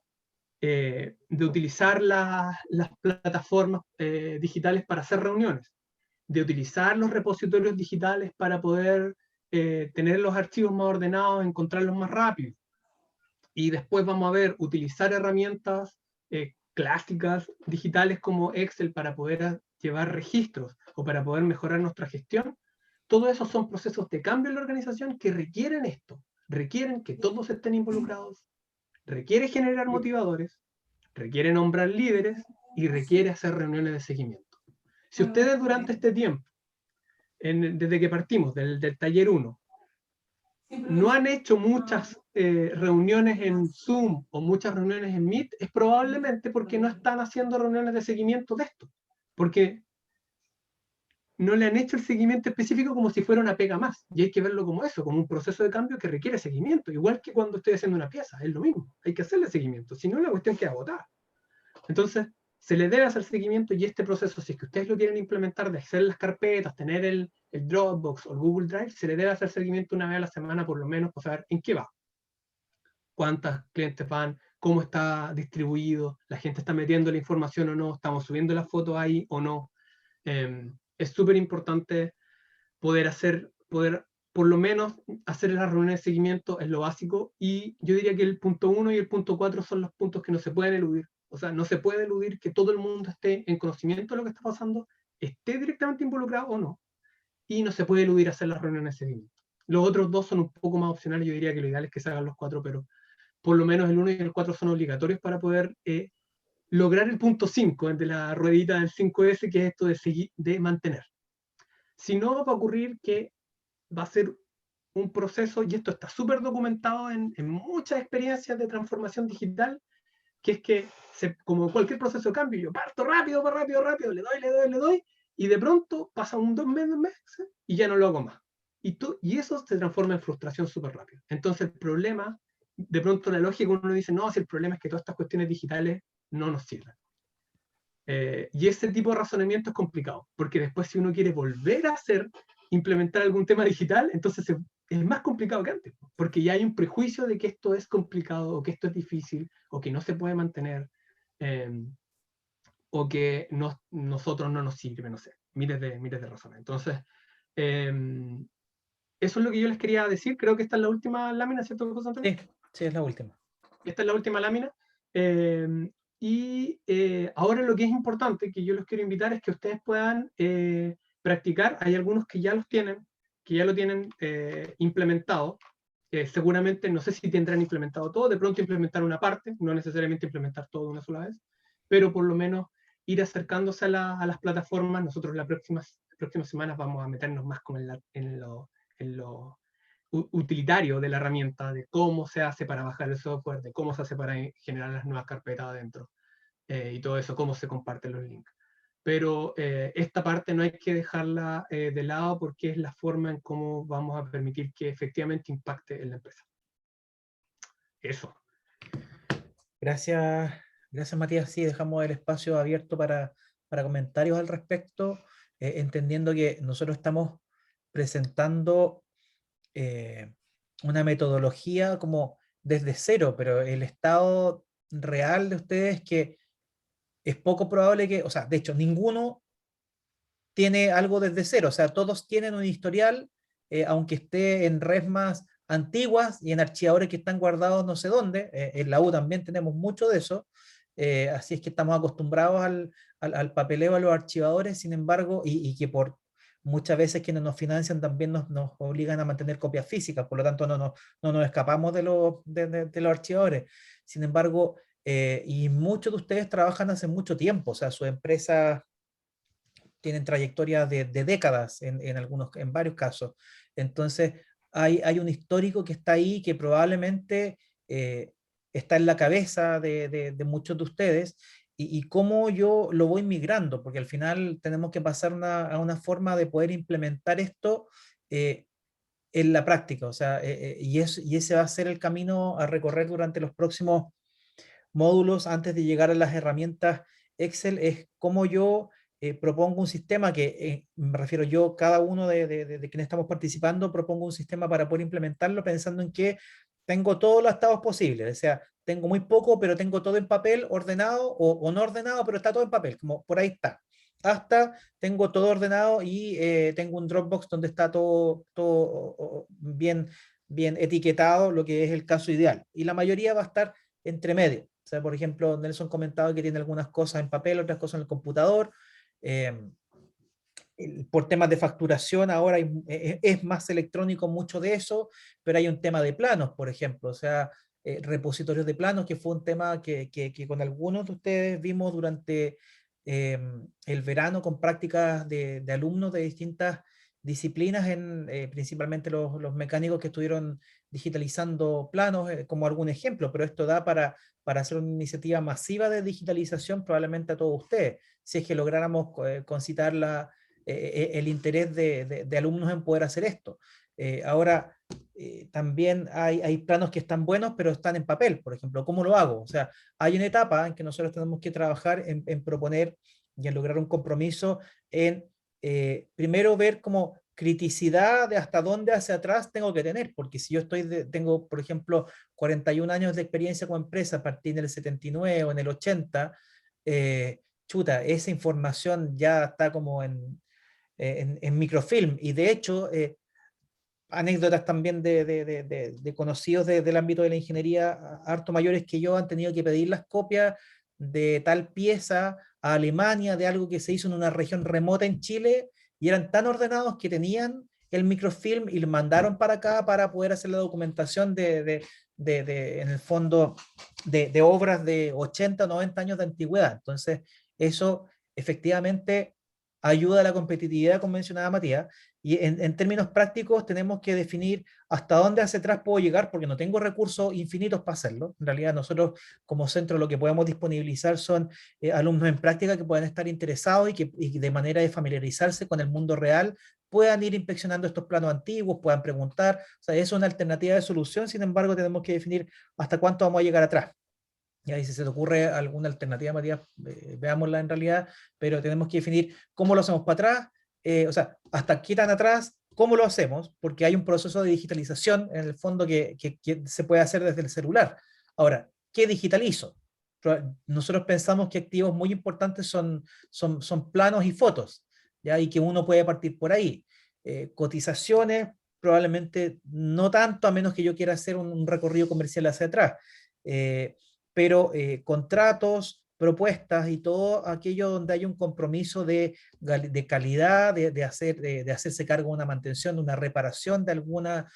utilizar las plataformas digitales para hacer reuniones, de utilizar los repositorios digitales para poder tener los archivos más ordenados, encontrarlos más rápido. Y después vamos a ver, utilizar herramientas clásicas digitales como Excel para poder llevar registros o para poder mejorar nuestra gestión. Todo eso son procesos de cambio en la organización que requieren esto, requieren que todos estén involucrados, requiere generar motivadores, requiere nombrar líderes y requiere hacer reuniones de seguimiento. Si ustedes durante este tiempo, desde que partimos del taller 1, no han hecho muchas reuniones en Zoom o muchas reuniones en Meet, es probablemente porque no están haciendo reuniones de seguimiento de esto, porque no le han hecho el seguimiento específico como si fuera una pega más, y hay que verlo como eso, como un proceso de cambio que requiere seguimiento, igual que cuando estoy haciendo una pieza, es lo mismo, hay que hacerle seguimiento, si no la cuestión queda botada. Entonces, se le debe hacer seguimiento y este proceso, si es que ustedes lo quieren implementar, de hacer las carpetas, tener el Dropbox o el Google Drive, se le debe hacer seguimiento una vez a la semana por lo menos para saber en qué va. Cuántos clientes van, cómo está distribuido, la gente está metiendo la información o no, estamos subiendo las fotos ahí o no. Es súper importante poder por lo menos hacer las reuniones de seguimiento, es lo básico, y yo diría que el punto 1 y el punto 4 son los puntos que no se pueden eludir. O sea, no se puede eludir que todo el mundo esté en conocimiento de lo que está pasando, esté directamente involucrado o no, y no se puede eludir hacer las reuniones de seguimiento. Los otros dos son un poco más opcionales, yo diría que lo ideal es que se hagan los 4, pero por lo menos el 1 y el 4 son obligatorios para poder lograr el punto 5 de la ruedita del 5S, que es esto de mantener. Si no, va a ocurrir que va a ser un proceso, y esto está súper documentado en muchas experiencias de transformación digital, que es que, como cualquier proceso de cambio, yo parto rápido, le doy, y de pronto pasa un 2 meses y ya no lo hago más. Y eso se transforma en frustración súper rápido. Entonces el problema, de pronto la lógica uno dice, no, si el problema es que todas estas cuestiones digitales no nos sirven. Y ese tipo de razonamiento es complicado, porque después si uno quiere volver a implementar algún tema digital, entonces es más complicado que antes, porque ya hay un prejuicio de que esto es complicado, o que esto es difícil, o que no se puede mantener, o que nosotros no nos sirve, no sé, miles de razones. Entonces, eso es lo que yo les quería decir. Creo que esta es la última lámina, ¿cierto, José Antonio? Sí, es la última. Esta es la última lámina. Ahora lo que es importante, que yo los quiero invitar, es que ustedes puedan practicar. Hay algunos que ya lo tienen implementado. Seguramente, no sé si tendrán implementado todo, de pronto implementar una parte, no necesariamente implementar todo de una sola vez, pero por lo menos ir acercándose a las plataformas. Nosotros las próximas semanas vamos a meternos más como en lo utilitario de la herramienta, de cómo se hace para bajar el software, de cómo se hace para generar las nuevas carpetas adentro, y todo eso, cómo se comparten los links. Pero esta parte no hay que dejarla de lado, porque es la forma en cómo vamos a permitir que efectivamente impacte en la empresa. Eso. Gracias, Matías. Sí, dejamos el espacio abierto para comentarios al respecto, entendiendo que nosotros estamos presentando una metodología como desde cero, pero el estado real de ustedes es que es poco probable que, o sea, de hecho, ninguno tiene algo desde cero, o sea, todos tienen un historial, aunque esté en resmas antiguas y en archivadores que están guardados no sé dónde. En la U también tenemos mucho de eso, así es que estamos acostumbrados al papeleo, a los archivadores. Sin embargo, y que por muchas veces quienes nos financian también nos obligan a mantener copias físicas, por lo tanto no nos escapamos de los archivadores. Sin embargo, y muchos de ustedes trabajan hace mucho tiempo, o sea, su empresa tienen trayectorias de décadas en varios casos. Entonces, hay un histórico que está ahí, que probablemente está en la cabeza de muchos de ustedes, y cómo yo lo voy migrando, porque al final tenemos que pasar a una forma de poder implementar esto en la práctica. O sea, y ese va a ser el camino a recorrer durante los próximos módulos antes de llegar a las herramientas Excel, es cómo yo propongo un sistema que, me refiero yo, cada uno de quienes estamos participando, propongo un sistema para poder implementarlo pensando en que tengo todos los estados posibles, o sea, tengo muy poco, pero tengo todo en papel ordenado o no ordenado, pero está todo en papel, como por ahí está. Hasta tengo todo ordenado y tengo un Dropbox donde está todo bien, bien etiquetado, lo que es el caso ideal. Y la mayoría va a estar entre medio. O sea, por ejemplo, Nelson comentaba que tiene algunas cosas en papel, otras cosas en el computador. Por temas de facturación ahora es más electrónico mucho de eso, pero hay un tema de planos, por ejemplo, o sea, repositorios de planos, que fue un tema que con algunos de ustedes vimos durante el verano con prácticas de alumnos de distintas disciplinas, principalmente los mecánicos que estuvieron digitalizando planos, como algún ejemplo, pero esto da para hacer una iniciativa masiva de digitalización probablemente a todos ustedes, si es que lográramos concitar el interés de alumnos en poder hacer esto. Ahora, también hay planos que están buenos, pero están en papel, por ejemplo. ¿Cómo lo hago? O sea, hay una etapa en que nosotros tenemos que trabajar en proponer y en lograr un compromiso en, primero, ver como criticidad de hasta dónde hacia atrás tengo que tener, porque si yo tengo, por ejemplo, 41 años de experiencia como empresa a partir del 79 o en el 80, chuta, esa información ya está como en microfilm, y de hecho, anécdotas también de conocidos del ámbito de la ingeniería, harto mayores que yo, han tenido que pedir las copias de tal pieza a Alemania, de algo que se hizo en una región remota en Chile, y eran tan ordenados que tenían el microfilm y lo mandaron para acá para poder hacer la documentación en el fondo, de obras de 80 o 90 años de antigüedad. Entonces, eso efectivamente ayuda a la competitividad, como mencionaba Matías, y en términos prácticos tenemos que definir hasta dónde hacia atrás puedo llegar, porque no tengo recursos infinitos para hacerlo. En realidad nosotros como centro lo que podemos disponibilizar son alumnos en práctica que puedan estar interesados y de manera de familiarizarse con el mundo real puedan ir inspeccionando estos planos antiguos, puedan preguntar. O sea, eso es una alternativa de solución, sin embargo tenemos que definir hasta cuánto vamos a llegar atrás. Y ahí si se te ocurre alguna alternativa, Matías, veámosla en realidad, pero tenemos que definir cómo lo hacemos para atrás, o sea, hasta qué tan atrás, cómo lo hacemos, porque hay un proceso de digitalización en el fondo que se puede hacer desde el celular. Ahora, ¿qué digitalizo? Nosotros pensamos que activos muy importantes son planos y fotos, ¿ya? Y que uno puede partir por ahí. Cotizaciones, probablemente no tanto, a menos que yo quiera hacer un recorrido comercial hacia atrás. Pero contratos, propuestas y todo aquello donde hay un compromiso de calidad, de hacerse cargo de una mantención, de una reparación de alguna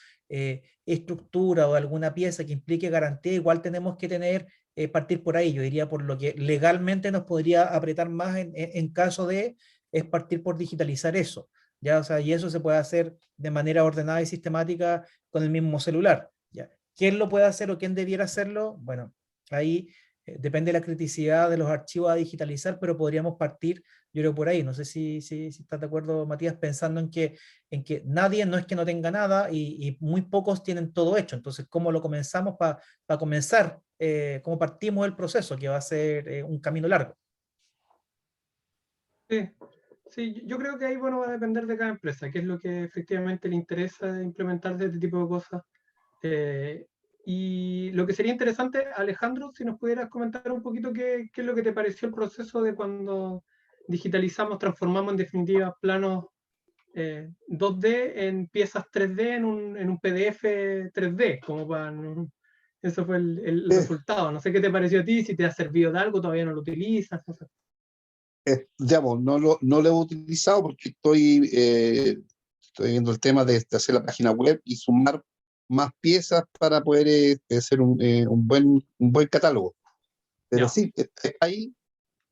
estructura o de alguna pieza que implique garantía, igual tenemos que partir por ahí. Yo diría por lo que legalmente nos podría apretar más en caso de, es partir por digitalizar eso. ¿Ya? O sea, y eso se puede hacer de manera ordenada y sistemática con el mismo celular. ¿Ya? ¿Quién lo puede hacer o quién debiera hacerlo? Bueno, ahí depende de la criticidad de los archivos a digitalizar, pero podríamos partir, yo creo, por ahí. No sé si estás de acuerdo, Matías, pensando en que nadie no es que no tenga nada y muy pocos tienen todo hecho. Entonces, ¿cómo lo comenzamos para comenzar? ¿Cómo partimos el proceso, que va a ser un camino largo? Sí, sí, yo creo que ahí, bueno, va a depender de cada empresa, qué es lo que efectivamente le interesa implementar de este tipo de cosas. Y lo que sería interesante, Alejandro, si nos pudieras comentar un poquito qué es lo que te pareció el proceso de cuando digitalizamos, transformamos en definitiva planos 2D en piezas 3D en un PDF 3D, como para... Eso fue el resultado. No sé qué te pareció a ti, si te ha servido de algo, todavía no lo utilizas. No sé. Digamos, no lo he utilizado porque estoy viendo el tema de hacer la página web y sumar más piezas para poder hacer un buen catálogo. Pero Ya. sí, ahí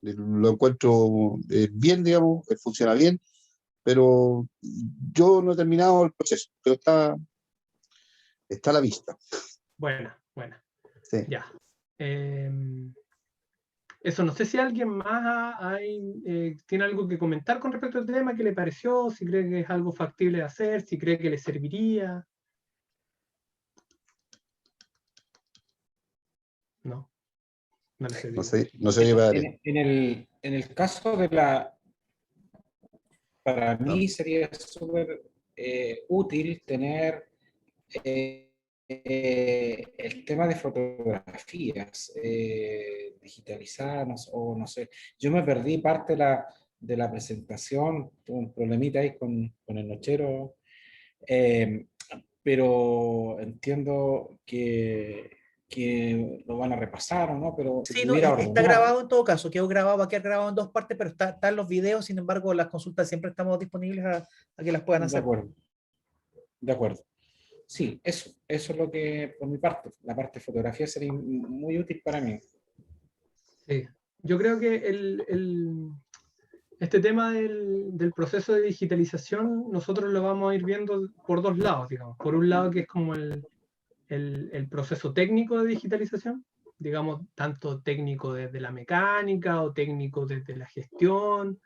lo encuentro bien, digamos, funciona bien, pero yo no he terminado el proceso, pero está a la vista. Buena. Sí. Ya. Eso, no sé si alguien más tiene algo que comentar con respecto al tema, qué le pareció, si cree que es algo factible de hacer, si cree que le serviría. No, no le serviría. No sé, En el caso de para mí sería súper útil tener el tema de fotografías digitalizadas o no sé. Yo me perdí parte de la presentación, tuve un problemita ahí con el nochero, pero entiendo que lo van a repasar, ¿o no? Pero si Sí, no, pudiera está ordenar. grabado en todo caso, va a quedar grabado en dos partes, pero están los videos, sin embargo, las consultas siempre estamos disponibles a que las puedan De hacer. acuerdo, de acuerdo. Sí, eso es lo que, por mi parte, la parte de fotografía sería muy útil para mí. Sí. Yo creo que este tema del proceso de digitalización, nosotros lo vamos a ir viendo por dos lados, digamos. Por un lado, que es como el proceso técnico de digitalización, digamos, tanto técnico desde la mecánica o técnico desde la gestión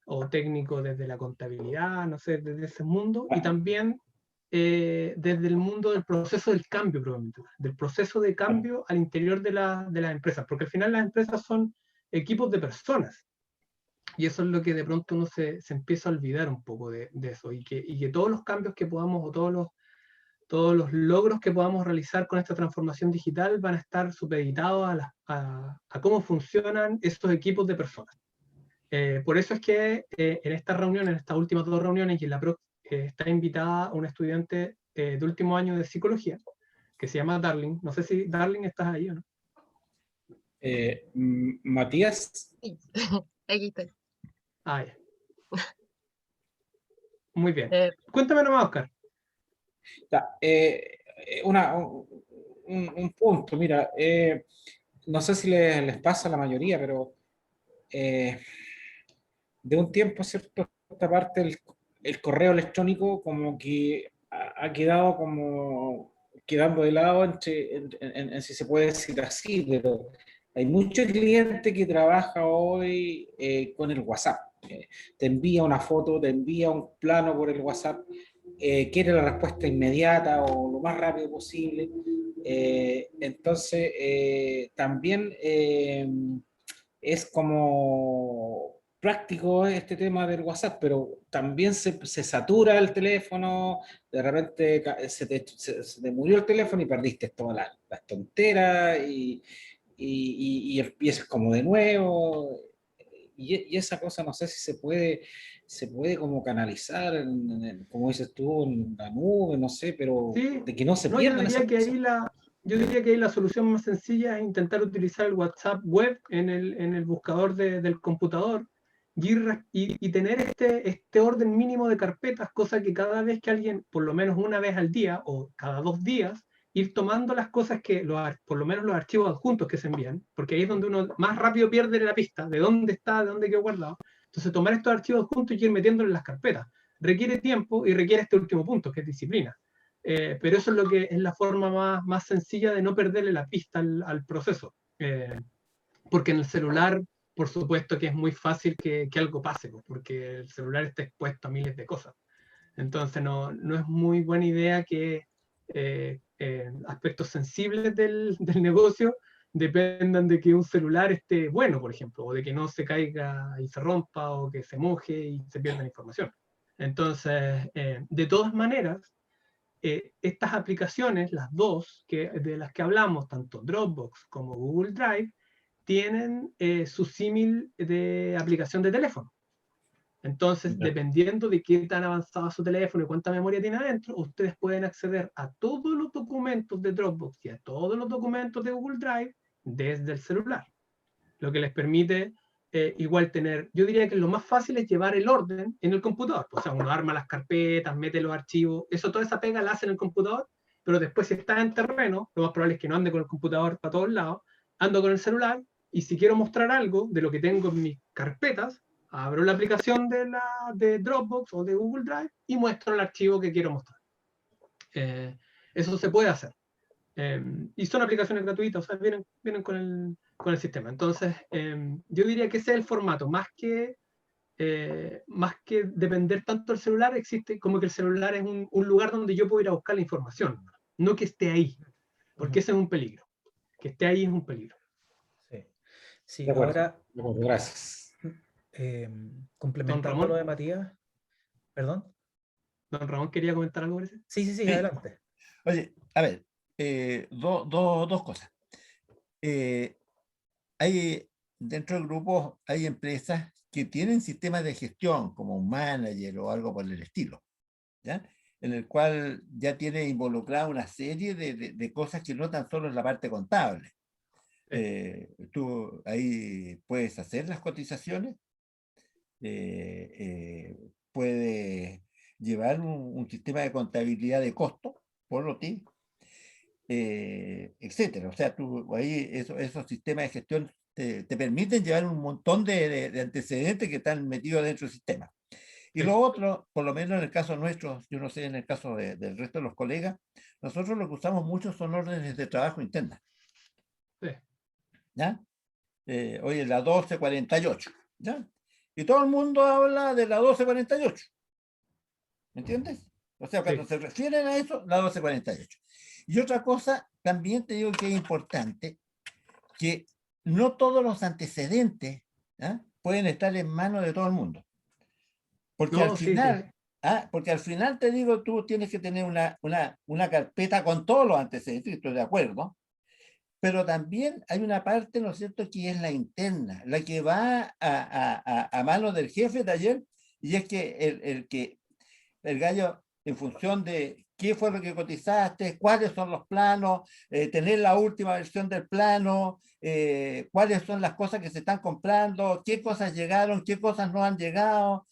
o técnico desde la contabilidad, no sé, desde ese mundo, y también desde el mundo del proceso del cambio, probablemente, del proceso de cambio al interior de las empresas, porque al final las empresas son equipos de personas, y eso es lo que de pronto uno se empieza a olvidar un poco de eso, y que todos los cambios que podamos, o todos los logros que podamos realizar con esta transformación digital van a estar supeditados a cómo funcionan estos equipos de personas. Por eso es que en esta reunión, en estas últimas dos reuniones, y en la está invitada una estudiante de último año de psicología, que se llama Darling. No sé si Darling estás ahí o no. Matías. Sí. Aquí estoy. Ah, ya. Muy bien. Eh, Cuéntame nomás, Oscar. Ya, un punto, mira, no sé si les pasa a la mayoría, pero de un tiempo, ¿cierto? Esta parte, el correo electrónico como que ha quedado como quedando de lado en si se puede decir así, pero hay mucho cliente que trabaja hoy con el WhatsApp. Te envía una foto, te envía un plano por el WhatsApp, quiere la respuesta inmediata o lo más rápido posible. Entonces, también es como práctico este tema del WhatsApp, pero también se satura el teléfono, de repente se te murió el teléfono y perdiste todas las tonteras y empiezas como de nuevo. Y esa cosa no sé si se puede como canalizar, como dices tú, en la nube, no sé, pero Sí, de que no se no, yo pierdan diría esas que cosas. yo diría que ahí la solución más sencilla es intentar utilizar el WhatsApp web en el buscador del computador y tener este orden mínimo de carpetas, cosa que cada vez que alguien, por lo menos una vez al día o cada 2 días, ir tomando las cosas por lo menos los archivos adjuntos que se envían, porque ahí es donde uno más rápido pierde la pista de dónde está, de dónde quedó guardado. Entonces, tomar estos archivos adjuntos y ir metiéndolos en las carpetas requiere tiempo y requiere este último punto, que es disciplina. Pero eso es lo que es la forma más sencilla de no perderle la pista al proceso. Porque en el celular, por supuesto que es muy fácil que algo pase, porque el celular está expuesto a miles de cosas. Entonces no es muy buena idea que aspectos sensibles del negocio dependan de que un celular esté bueno, por ejemplo, o de que no se caiga y se rompa, o que se moje y se pierda información. Entonces, de todas maneras, estas aplicaciones, las dos de las que hablamos, tanto Dropbox como Google Drive, tienen su símil de aplicación de teléfono. Entonces, dependiendo de qué tan avanzado es su teléfono y cuánta memoria tiene adentro, ustedes pueden acceder a todos los documentos de Dropbox y a todos los documentos de Google Drive desde el celular, lo que les permite igual tener, yo diría que lo más fácil es llevar el orden en el computador. O sea, uno arma las carpetas, mete los archivos, toda esa pega la hace en el computador, pero después si está en terreno, lo más probable es que no ande con el computador para todos lados, ando con el celular, y si quiero mostrar algo de lo que tengo en mis carpetas, abro la aplicación de Dropbox o de Google Drive y muestro el archivo que quiero mostrar. Eso se puede hacer. Y son aplicaciones gratuitas, o sea, vienen con el sistema. Entonces, yo diría que ese es el formato, más que depender tanto del celular, existe como que el celular es un lugar donde yo puedo ir a buscar la información, no que esté ahí, porque ese es un peligro. Que esté ahí es un peligro. Sí, sí, De acuerdo, ahora, de acuerdo, gracias. complementando lo de Matías, Perdón. Don Ramón quería comentar algo, parece. Sí, sí, sí, Sí. adelante. Oye, a ver, dos cosas. Hay, dentro del grupo hay empresas que tienen sistemas de gestión, como un manager o algo por el estilo, ¿ya? En el cual ya tiene involucrada una serie de cosas que no tan solo es la parte contable. Tú ahí puedes hacer las cotizaciones, puedes llevar un sistema de contabilidad de costo, por lo ti, etcétera. O sea, tú ahí esos sistemas de gestión te permiten llevar un montón de antecedentes que están metidos dentro del sistema. Y Sí. lo otro, por lo menos en el caso nuestro, yo no sé en el caso del resto de los colegas, nosotros lo que usamos mucho son órdenes de trabajo internas. Sí. ¿Ya? Oye, la 1248, ¿ya? Y todo el mundo habla de la 1248. ¿Me entiendes? O sea, cuando Sí. se refieren a eso, la 1248. Y otra cosa, también te digo que es importante, que no todos los antecedentes, ¿ah?, pueden estar en manos de todo el mundo. Porque No, al sí, sí. final, porque al final te digo, tú tienes que tener una carpeta con todos los antecedentes, estoy de acuerdo, pero también hay una parte, ¿no es cierto?, que es la interna, la que va a manos del jefe de taller, y es que el gallo, en función de qué fue lo que cotizaste, cuáles son los planos, tener la última versión del plano, cuáles son las cosas que se están comprando, qué cosas llegaron, qué cosas no han llegado,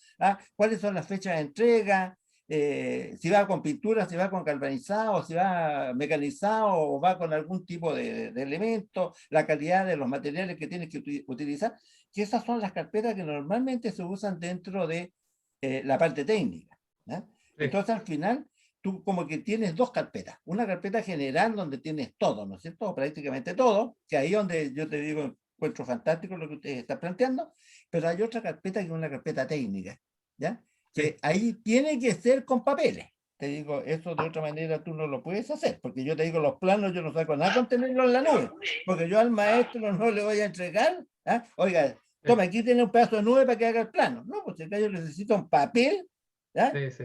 cuáles son las fechas de entrega, si va con pintura, si va con galvanizado, si va mecanizado o va con algún tipo de elemento, la calidad de los materiales que tienes que utilizar, que esas son las carpetas que normalmente se usan dentro de la parte técnica. ¿Eh? Entonces al final tú como que tienes dos carpetas, una carpeta general donde tienes todo, ¿no es cierto? Prácticamente todo, que ahí donde yo te digo, encuentro fantástico lo que ustedes están planteando, pero hay otra carpeta que es una carpeta técnica, ¿ya? Que ahí tiene que ser con papeles. Te digo, eso de otra manera tú no lo puedes hacer, porque yo te digo, los planos yo no saco nada con tenerlos en la nube, porque yo al maestro no le voy a entregar, oiga, toma, aquí tiene un pedazo de nube para que haga el plano. No, pues acá yo necesito un papel, ¿ya?, Sí, sí.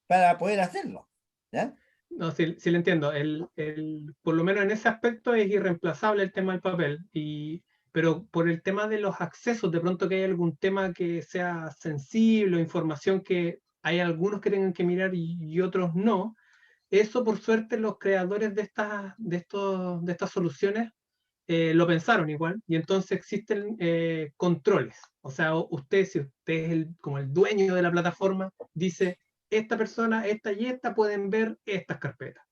para poder hacerlo, ¿ya? No, sí, sí le entiendo. Por lo menos en ese aspecto es irreemplazable el tema del papel, pero por el tema de los accesos, de pronto que hay algún tema que sea sensible o información que hay algunos que tengan que mirar y otros no, eso por suerte los creadores de estas soluciones lo pensaron igual, y entonces existen controles. O sea, si usted es como el dueño de la plataforma, dice, esta persona, esta y esta pueden ver estas carpetas.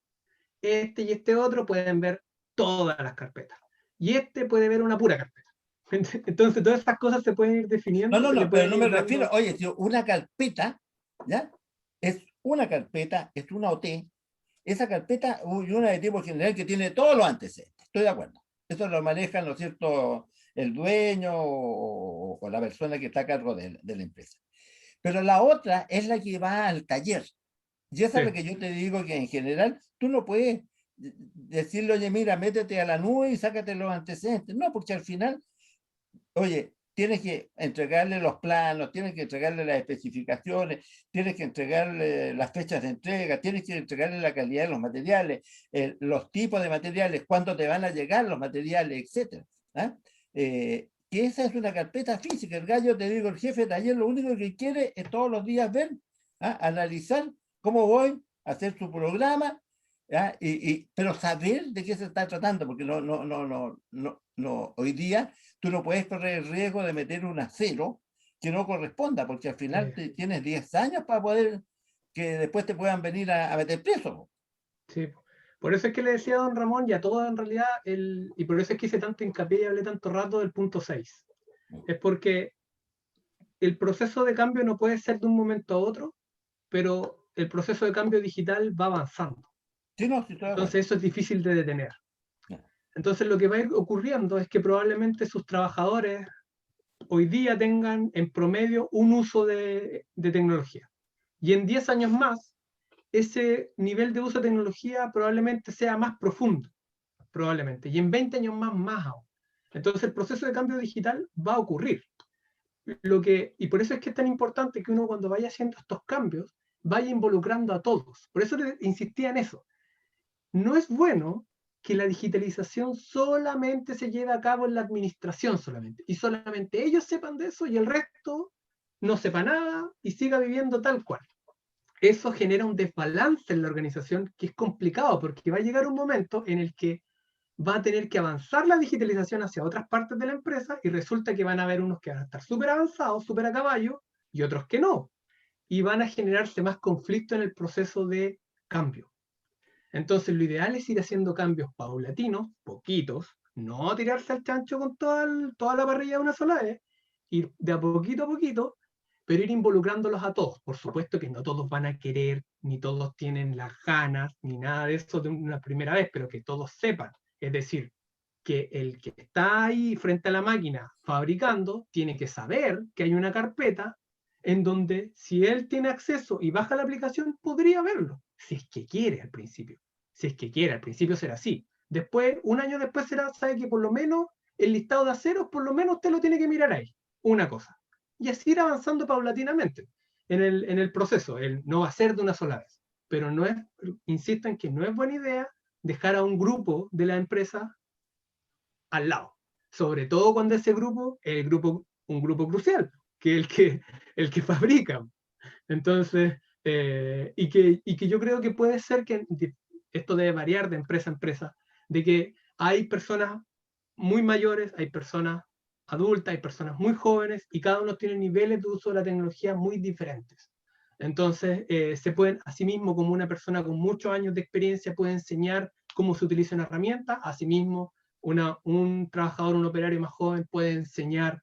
Este y este otro pueden ver todas las carpetas. Y este puede ver una pura carpeta. Entonces, todas estas cosas se pueden ir definiendo. No, pero no me refiero, oye, si una carpeta, ¿ya? Es una carpeta, es una OT, esa carpeta y una de tipo general que tiene todos los antecedentes, estoy de acuerdo. Eso lo maneja, ¿no es cierto?, el dueño o la persona que está a cargo de la empresa. Pero la otra es la que va al taller. Y esa es lo que yo te digo, que en general tú no puedes decirle, oye, mira, métete a la nube y sácate los antecedentes. No, porque al final, oye, tienes que entregarle los planos, tienes que entregarle las especificaciones, tienes que entregarle las fechas de entrega, tienes que entregarle la calidad de los materiales, los tipos de materiales, cuándo te van a llegar los materiales, etc. Que esa es una carpeta física. El gallo, te digo, el jefe de taller lo único que quiere es todos los días ver, analizar cómo voy a hacer su programa, pero saber de qué se está tratando, porque no, hoy día tú no puedes correr el riesgo de meter un acero que no corresponda, porque al final tienes 10 años para poder que después te puedan venir a meter preso. Sí, por eso es que le decía a don Ramón, y a todos en realidad, y por eso es que hice tanto hincapié y hablé tanto rato del punto 6. Es porque el proceso de cambio no puede ser de un momento a otro, pero el proceso de cambio digital va avanzando. Sí, no, sí, estoy de acuerdo. Entonces eso es difícil de detener. Entonces lo que va a ir ocurriendo es que probablemente sus trabajadores hoy día tengan en promedio un uso de tecnología. Y en 10 años más, ese nivel de uso de tecnología probablemente sea más profundo, probablemente. Y en 20 años más, más aún. Entonces el proceso de cambio digital va a ocurrir. y por eso es que es tan importante que uno cuando vaya haciendo estos cambios, vaya involucrando a todos. Por eso insistía en eso. No es bueno que la digitalización solamente se lleve a cabo en la administración solamente, y solamente ellos sepan de eso y el resto no sepa nada y siga viviendo tal cual. Eso genera un desbalance en la organización que es complicado, porque va a llegar un momento en el que va a tener que avanzar la digitalización hacia otras partes de la empresa y resulta que van a haber unos que van a estar súper avanzados, súper a caballo, y otros que no. Y van a generarse más conflicto en el proceso de cambio. Entonces lo ideal es ir haciendo cambios paulatinos, poquitos, no tirarse al chancho con toda la parrilla de una sola vez, ir de a poquito, pero ir involucrándolos a todos. Por supuesto que no todos van a querer, ni todos tienen las ganas, ni nada de eso de una primera vez, pero que todos sepan. Es decir, que el que está ahí frente a la máquina fabricando tiene que saber que hay una carpeta en donde si él tiene acceso y baja la aplicación, podría verlo, si es que quiere al principio. Si es que quiere, al principio será así. Después, un año después sabe que por lo menos el listado de aceros, por lo menos usted lo tiene que mirar ahí. Una cosa. Y así ir avanzando paulatinamente en el proceso. No va a ser de una sola vez. Pero no es, insisto en que no es buena idea dejar a un grupo de la empresa al lado. Sobre todo cuando ese grupo es un grupo crucial, que es el que fabrica. Entonces, y que yo creo que puede ser que esto debe variar de empresa a empresa, de que hay personas muy mayores, hay personas adultas, hay personas muy jóvenes, y cada uno tiene niveles de uso de la tecnología muy diferentes. Entonces, se pueden, asimismo, como una persona con muchos años de experiencia puede enseñar cómo se utiliza una herramienta, asimismo, un trabajador, un operario más joven puede enseñar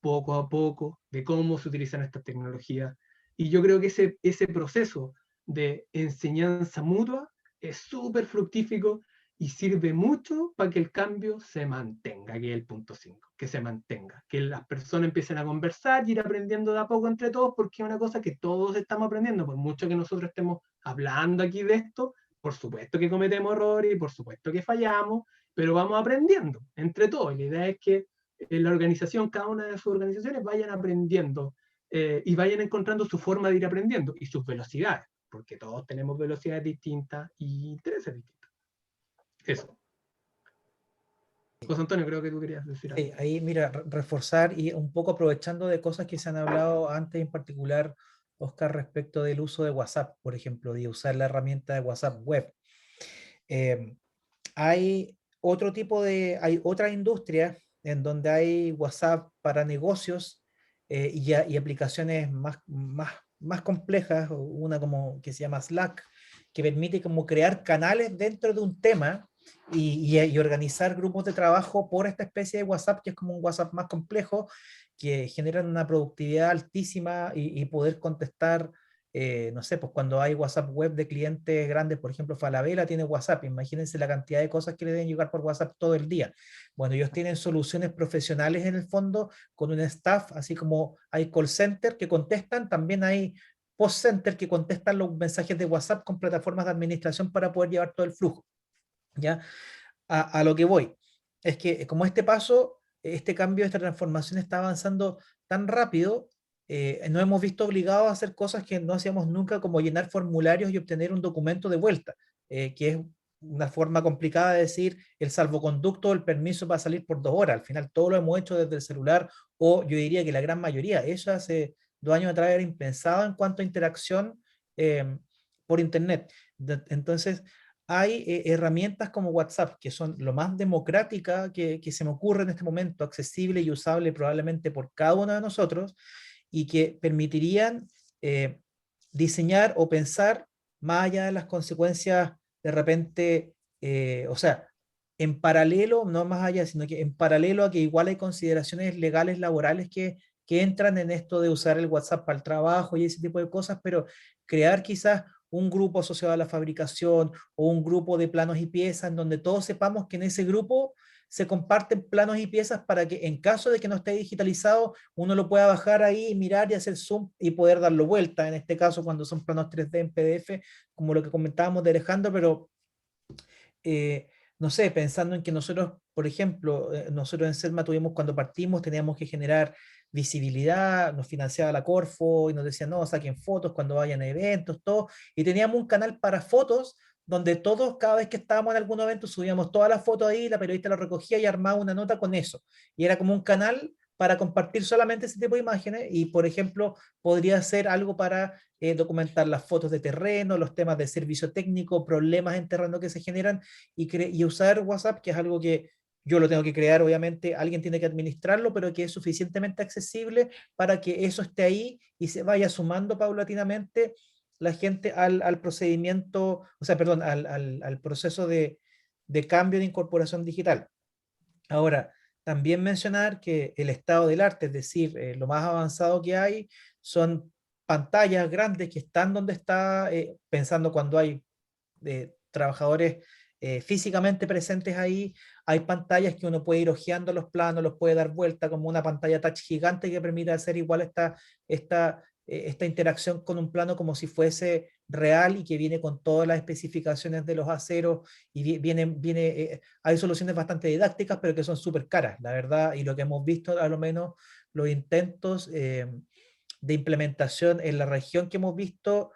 poco a poco de cómo se utilizan estas tecnologías. Y yo creo que ese proceso de enseñanza mutua es súper fructífico y sirve mucho para que el cambio se mantenga, que es el punto 5, que se mantenga, que las personas empiecen a conversar y ir aprendiendo de a poco entre todos, porque es una cosa que todos estamos aprendiendo, por mucho que nosotros estemos hablando aquí de esto, por supuesto que cometemos errores y por supuesto que fallamos, pero vamos aprendiendo entre todos. La idea es que en la organización, cada una de sus organizaciones vayan aprendiendo y vayan encontrando su forma de ir aprendiendo y sus velocidades, porque todos tenemos velocidades distintas y intereses distintos. Eso. José Antonio, creo que tú querías decir algo. Sí, ahí, mira, reforzar y un poco aprovechando de cosas que se han hablado antes, en particular, Oscar, respecto del uso de WhatsApp, por ejemplo, de usar la herramienta de WhatsApp web. Hay hay otras industrias en donde hay WhatsApp para negocios y aplicaciones más complejas, una como que se llama Slack, que permite como crear canales dentro de un tema y organizar grupos de trabajo por esta especie de WhatsApp, que es como un WhatsApp más complejo, que generan una productividad altísima y poder contestar, no sé, pues cuando hay WhatsApp web de clientes grandes, por ejemplo, Falabella tiene WhatsApp, imagínense la cantidad de cosas que le deben llegar por WhatsApp todo el día. Bueno, ellos tienen soluciones profesionales en el fondo, con un staff, así como hay call center que contestan, también hay post center que contestan los mensajes de WhatsApp con plataformas de administración para poder llevar todo el flujo. ¿Ya? A lo que voy es que como este paso, este cambio, esta transformación está avanzando tan rápido, nos hemos visto obligados a hacer cosas que no hacíamos nunca, como llenar formularios y obtener un documento de vuelta, que es una forma complicada de decir el salvoconducto, el permiso para salir por 2 horas. Al final todo lo hemos hecho desde el celular, o yo diría que la gran mayoría. Eso hace 2 años atrás era impensado en cuanto a interacción por internet. Entonces, hay herramientas como WhatsApp, que son lo más democrática que se me ocurre en este momento, accesible y usable probablemente por cada uno de nosotros, y que permitirían diseñar o pensar más allá de las consecuencias de repente, o sea, en paralelo, no más allá, sino que en paralelo a que igual hay consideraciones legales, laborales que entran en esto de usar el WhatsApp para el trabajo y ese tipo de cosas, pero crear quizás un grupo asociado a la fabricación o un grupo de planos y piezas en donde todos sepamos que en ese grupo se comparten planos y piezas para que en caso de que no esté digitalizado, uno lo pueda bajar ahí, mirar y hacer zoom y poder darlo vuelta, en este caso cuando son planos 3D en PDF, como lo que comentábamos de Alejandro, pero no sé, pensando en que nosotros, por ejemplo, nosotros en Selma tuvimos, cuando partimos, teníamos que generar visibilidad, nos financiaba la Corfo y nos decían, no, saquen fotos cuando vayan a eventos, todo, y teníamos un canal para fotos donde todos, cada vez que estábamos en algún evento, subíamos todas las fotos ahí, la periodista lo recogía y armaba una nota con eso. Y era como un canal para compartir solamente ese tipo de imágenes y, por ejemplo, podría ser algo para documentar las fotos de terreno, los temas de servicio técnico, problemas en terreno que se generan y usar WhatsApp, que es algo que yo lo tengo que crear, obviamente, alguien tiene que administrarlo, pero que es suficientemente accesible para que eso esté ahí y se vaya sumando paulatinamente la gente al procedimiento, o sea, perdón, al proceso de cambio de incorporación digital. Ahora, también mencionar que el estado del arte, es decir, lo más avanzado que hay, son pantallas grandes que están donde está, pensando cuando hay trabajadores físicamente presentes ahí, hay pantallas que uno puede ir hojeando los planos, los puede dar vuelta como una pantalla touch gigante que permite hacer igual esta interacción con un plano como si fuese real y que viene con todas las especificaciones de los aceros y hay soluciones bastante didácticas pero que son súper caras, la verdad, y lo que hemos visto, a lo menos los intentos de implementación en la región que hemos visto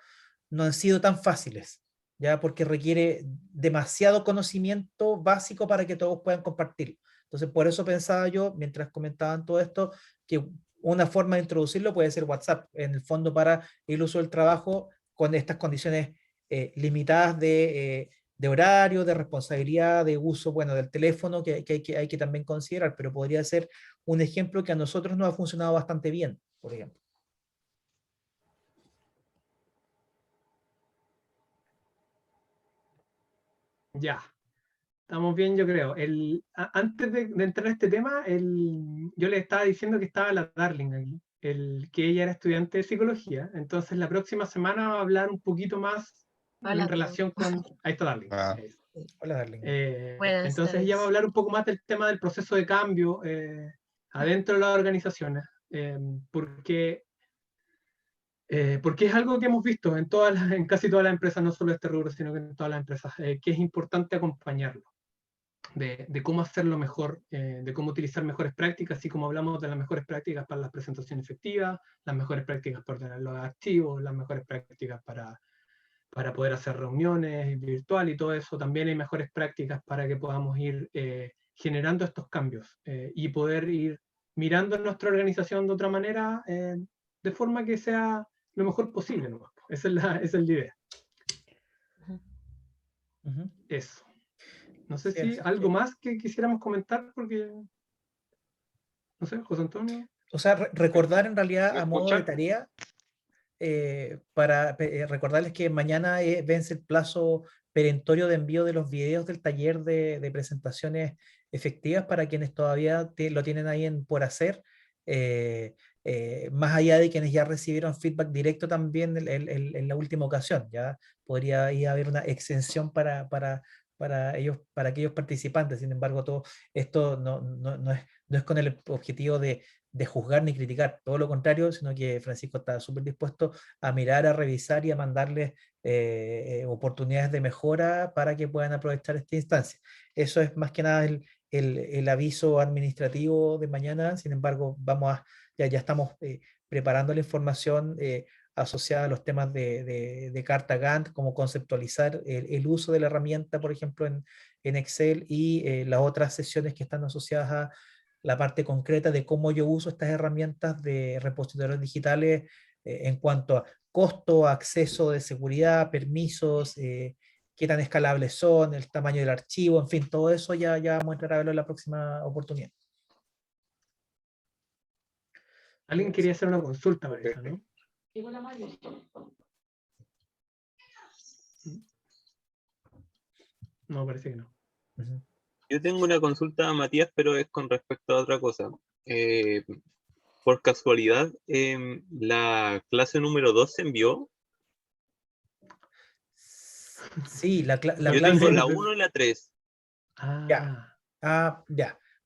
no han sido tan fáciles, ya porque requiere demasiado conocimiento básico para que todos puedan compartirlo. Entonces, por eso pensaba yo, mientras comentaban todo esto, que una forma de introducirlo puede ser WhatsApp, en el fondo para el uso del trabajo con estas condiciones limitadas de horario, de responsabilidad, de uso, bueno, del teléfono que hay que también considerar, pero podría ser un ejemplo que a nosotros nos ha funcionado bastante bien, por ejemplo. Ya, estamos bien, yo creo. Antes de entrar a este tema, yo le estaba diciendo que estaba la Darling aquí, que ella era estudiante de psicología. Entonces, la próxima semana va a hablar un poquito más Hola en relación con... Ahí está Darling. Ah. Hola, Darling. Buenas Entonces, ella va a tardes. hablar un poco más del tema del proceso de cambio adentro de las organizaciones. Porque es algo que hemos visto en casi todas las empresas, no solo este rubro, sino que en todas las empresas, que es importante acompañarlo, de cómo hacerlo mejor, de cómo utilizar mejores prácticas, así como hablamos de las mejores prácticas para las presentaciones efectivas, las mejores prácticas para tener los activos, las mejores prácticas para poder hacer reuniones virtual y todo eso. También hay mejores prácticas para que podamos ir generando estos cambios y poder ir mirando nuestra organización de otra manera, de forma que sea lo mejor posible, ¿no? Esa es la idea. Eso. No sé si algo más que quisiéramos comentar, porque, no sé, José Antonio. O sea, recordar en realidad ¿Me a modo de escuchan? tarea, para recordarles que mañana vence el plazo perentorio de envío de los videos del taller de presentaciones efectivas para quienes todavía lo tienen ahí por hacer. Más allá de quienes ya recibieron feedback directo también en la última ocasión, ya podría ahí haber una exención para ellos, para aquellos participantes. Sin embargo, todo esto no es con el objetivo de juzgar ni criticar, todo lo contrario, sino que Francisco está súper dispuesto a mirar, a revisar y a mandarles oportunidades de mejora para que puedan aprovechar esta instancia. Eso es más que nada el aviso administrativo de mañana. Sin embargo, ya estamos preparando la información asociada a los temas de carta Gantt, como conceptualizar el uso de la herramienta, por ejemplo, en Excel, y las otras sesiones que están asociadas a la parte concreta de cómo yo uso estas herramientas de repositorios digitales en cuanto a costo, acceso de seguridad, permisos, qué tan escalables son, el tamaño del archivo, en fin, todo eso ya vamos a entrar a verlo en la próxima oportunidad. Alguien quería hacer una consulta para eso, ¿no? No, parece que no. Yo tengo una consulta a Matías, pero es con respecto a otra cosa. Por casualidad, ¿la clase número 2 se envió? Sí, la Yo clase... tengo la 1 y la 3. Ya.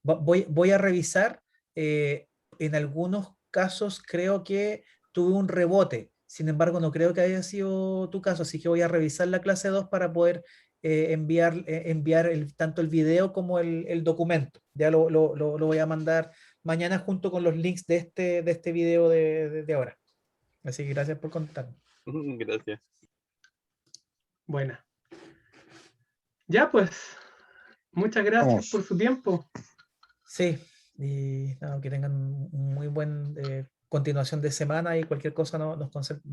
Voy a revisar. En algunos casos creo que tuve un rebote. Sin embargo, no creo que haya sido tu caso, así que voy a revisar la clase 2 para poder enviar tanto el video como el documento. Ya lo voy a mandar mañana junto con los links de este video de ahora. Así que gracias por contarme. Gracias. Buena. Ya pues, muchas gracias Vamos. por su tiempo. Sí, y nada, que tengan un muy buen continuación de semana y cualquier cosa nos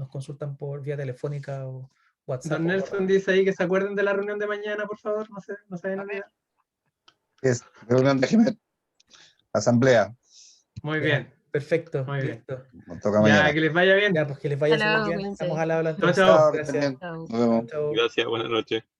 consultan por vía telefónica o WhatsApp. Don Nelson dice ahí que se acuerden de la reunión de mañana, por favor, no se vayan a olvidar. Es reunión de Jiménez. Asamblea. Muy Ya, bien, perfecto, Muy bien. listo. Nos toca ya, mañana. que les vaya bien. Ya, pues que les vaya Hasta súper luego, bien. cuídense. Estamos al habla Chao, entonces. chao. Que estén Gracias. bien. Chao. Nos vemos. Chao. Gracias, buenas noches.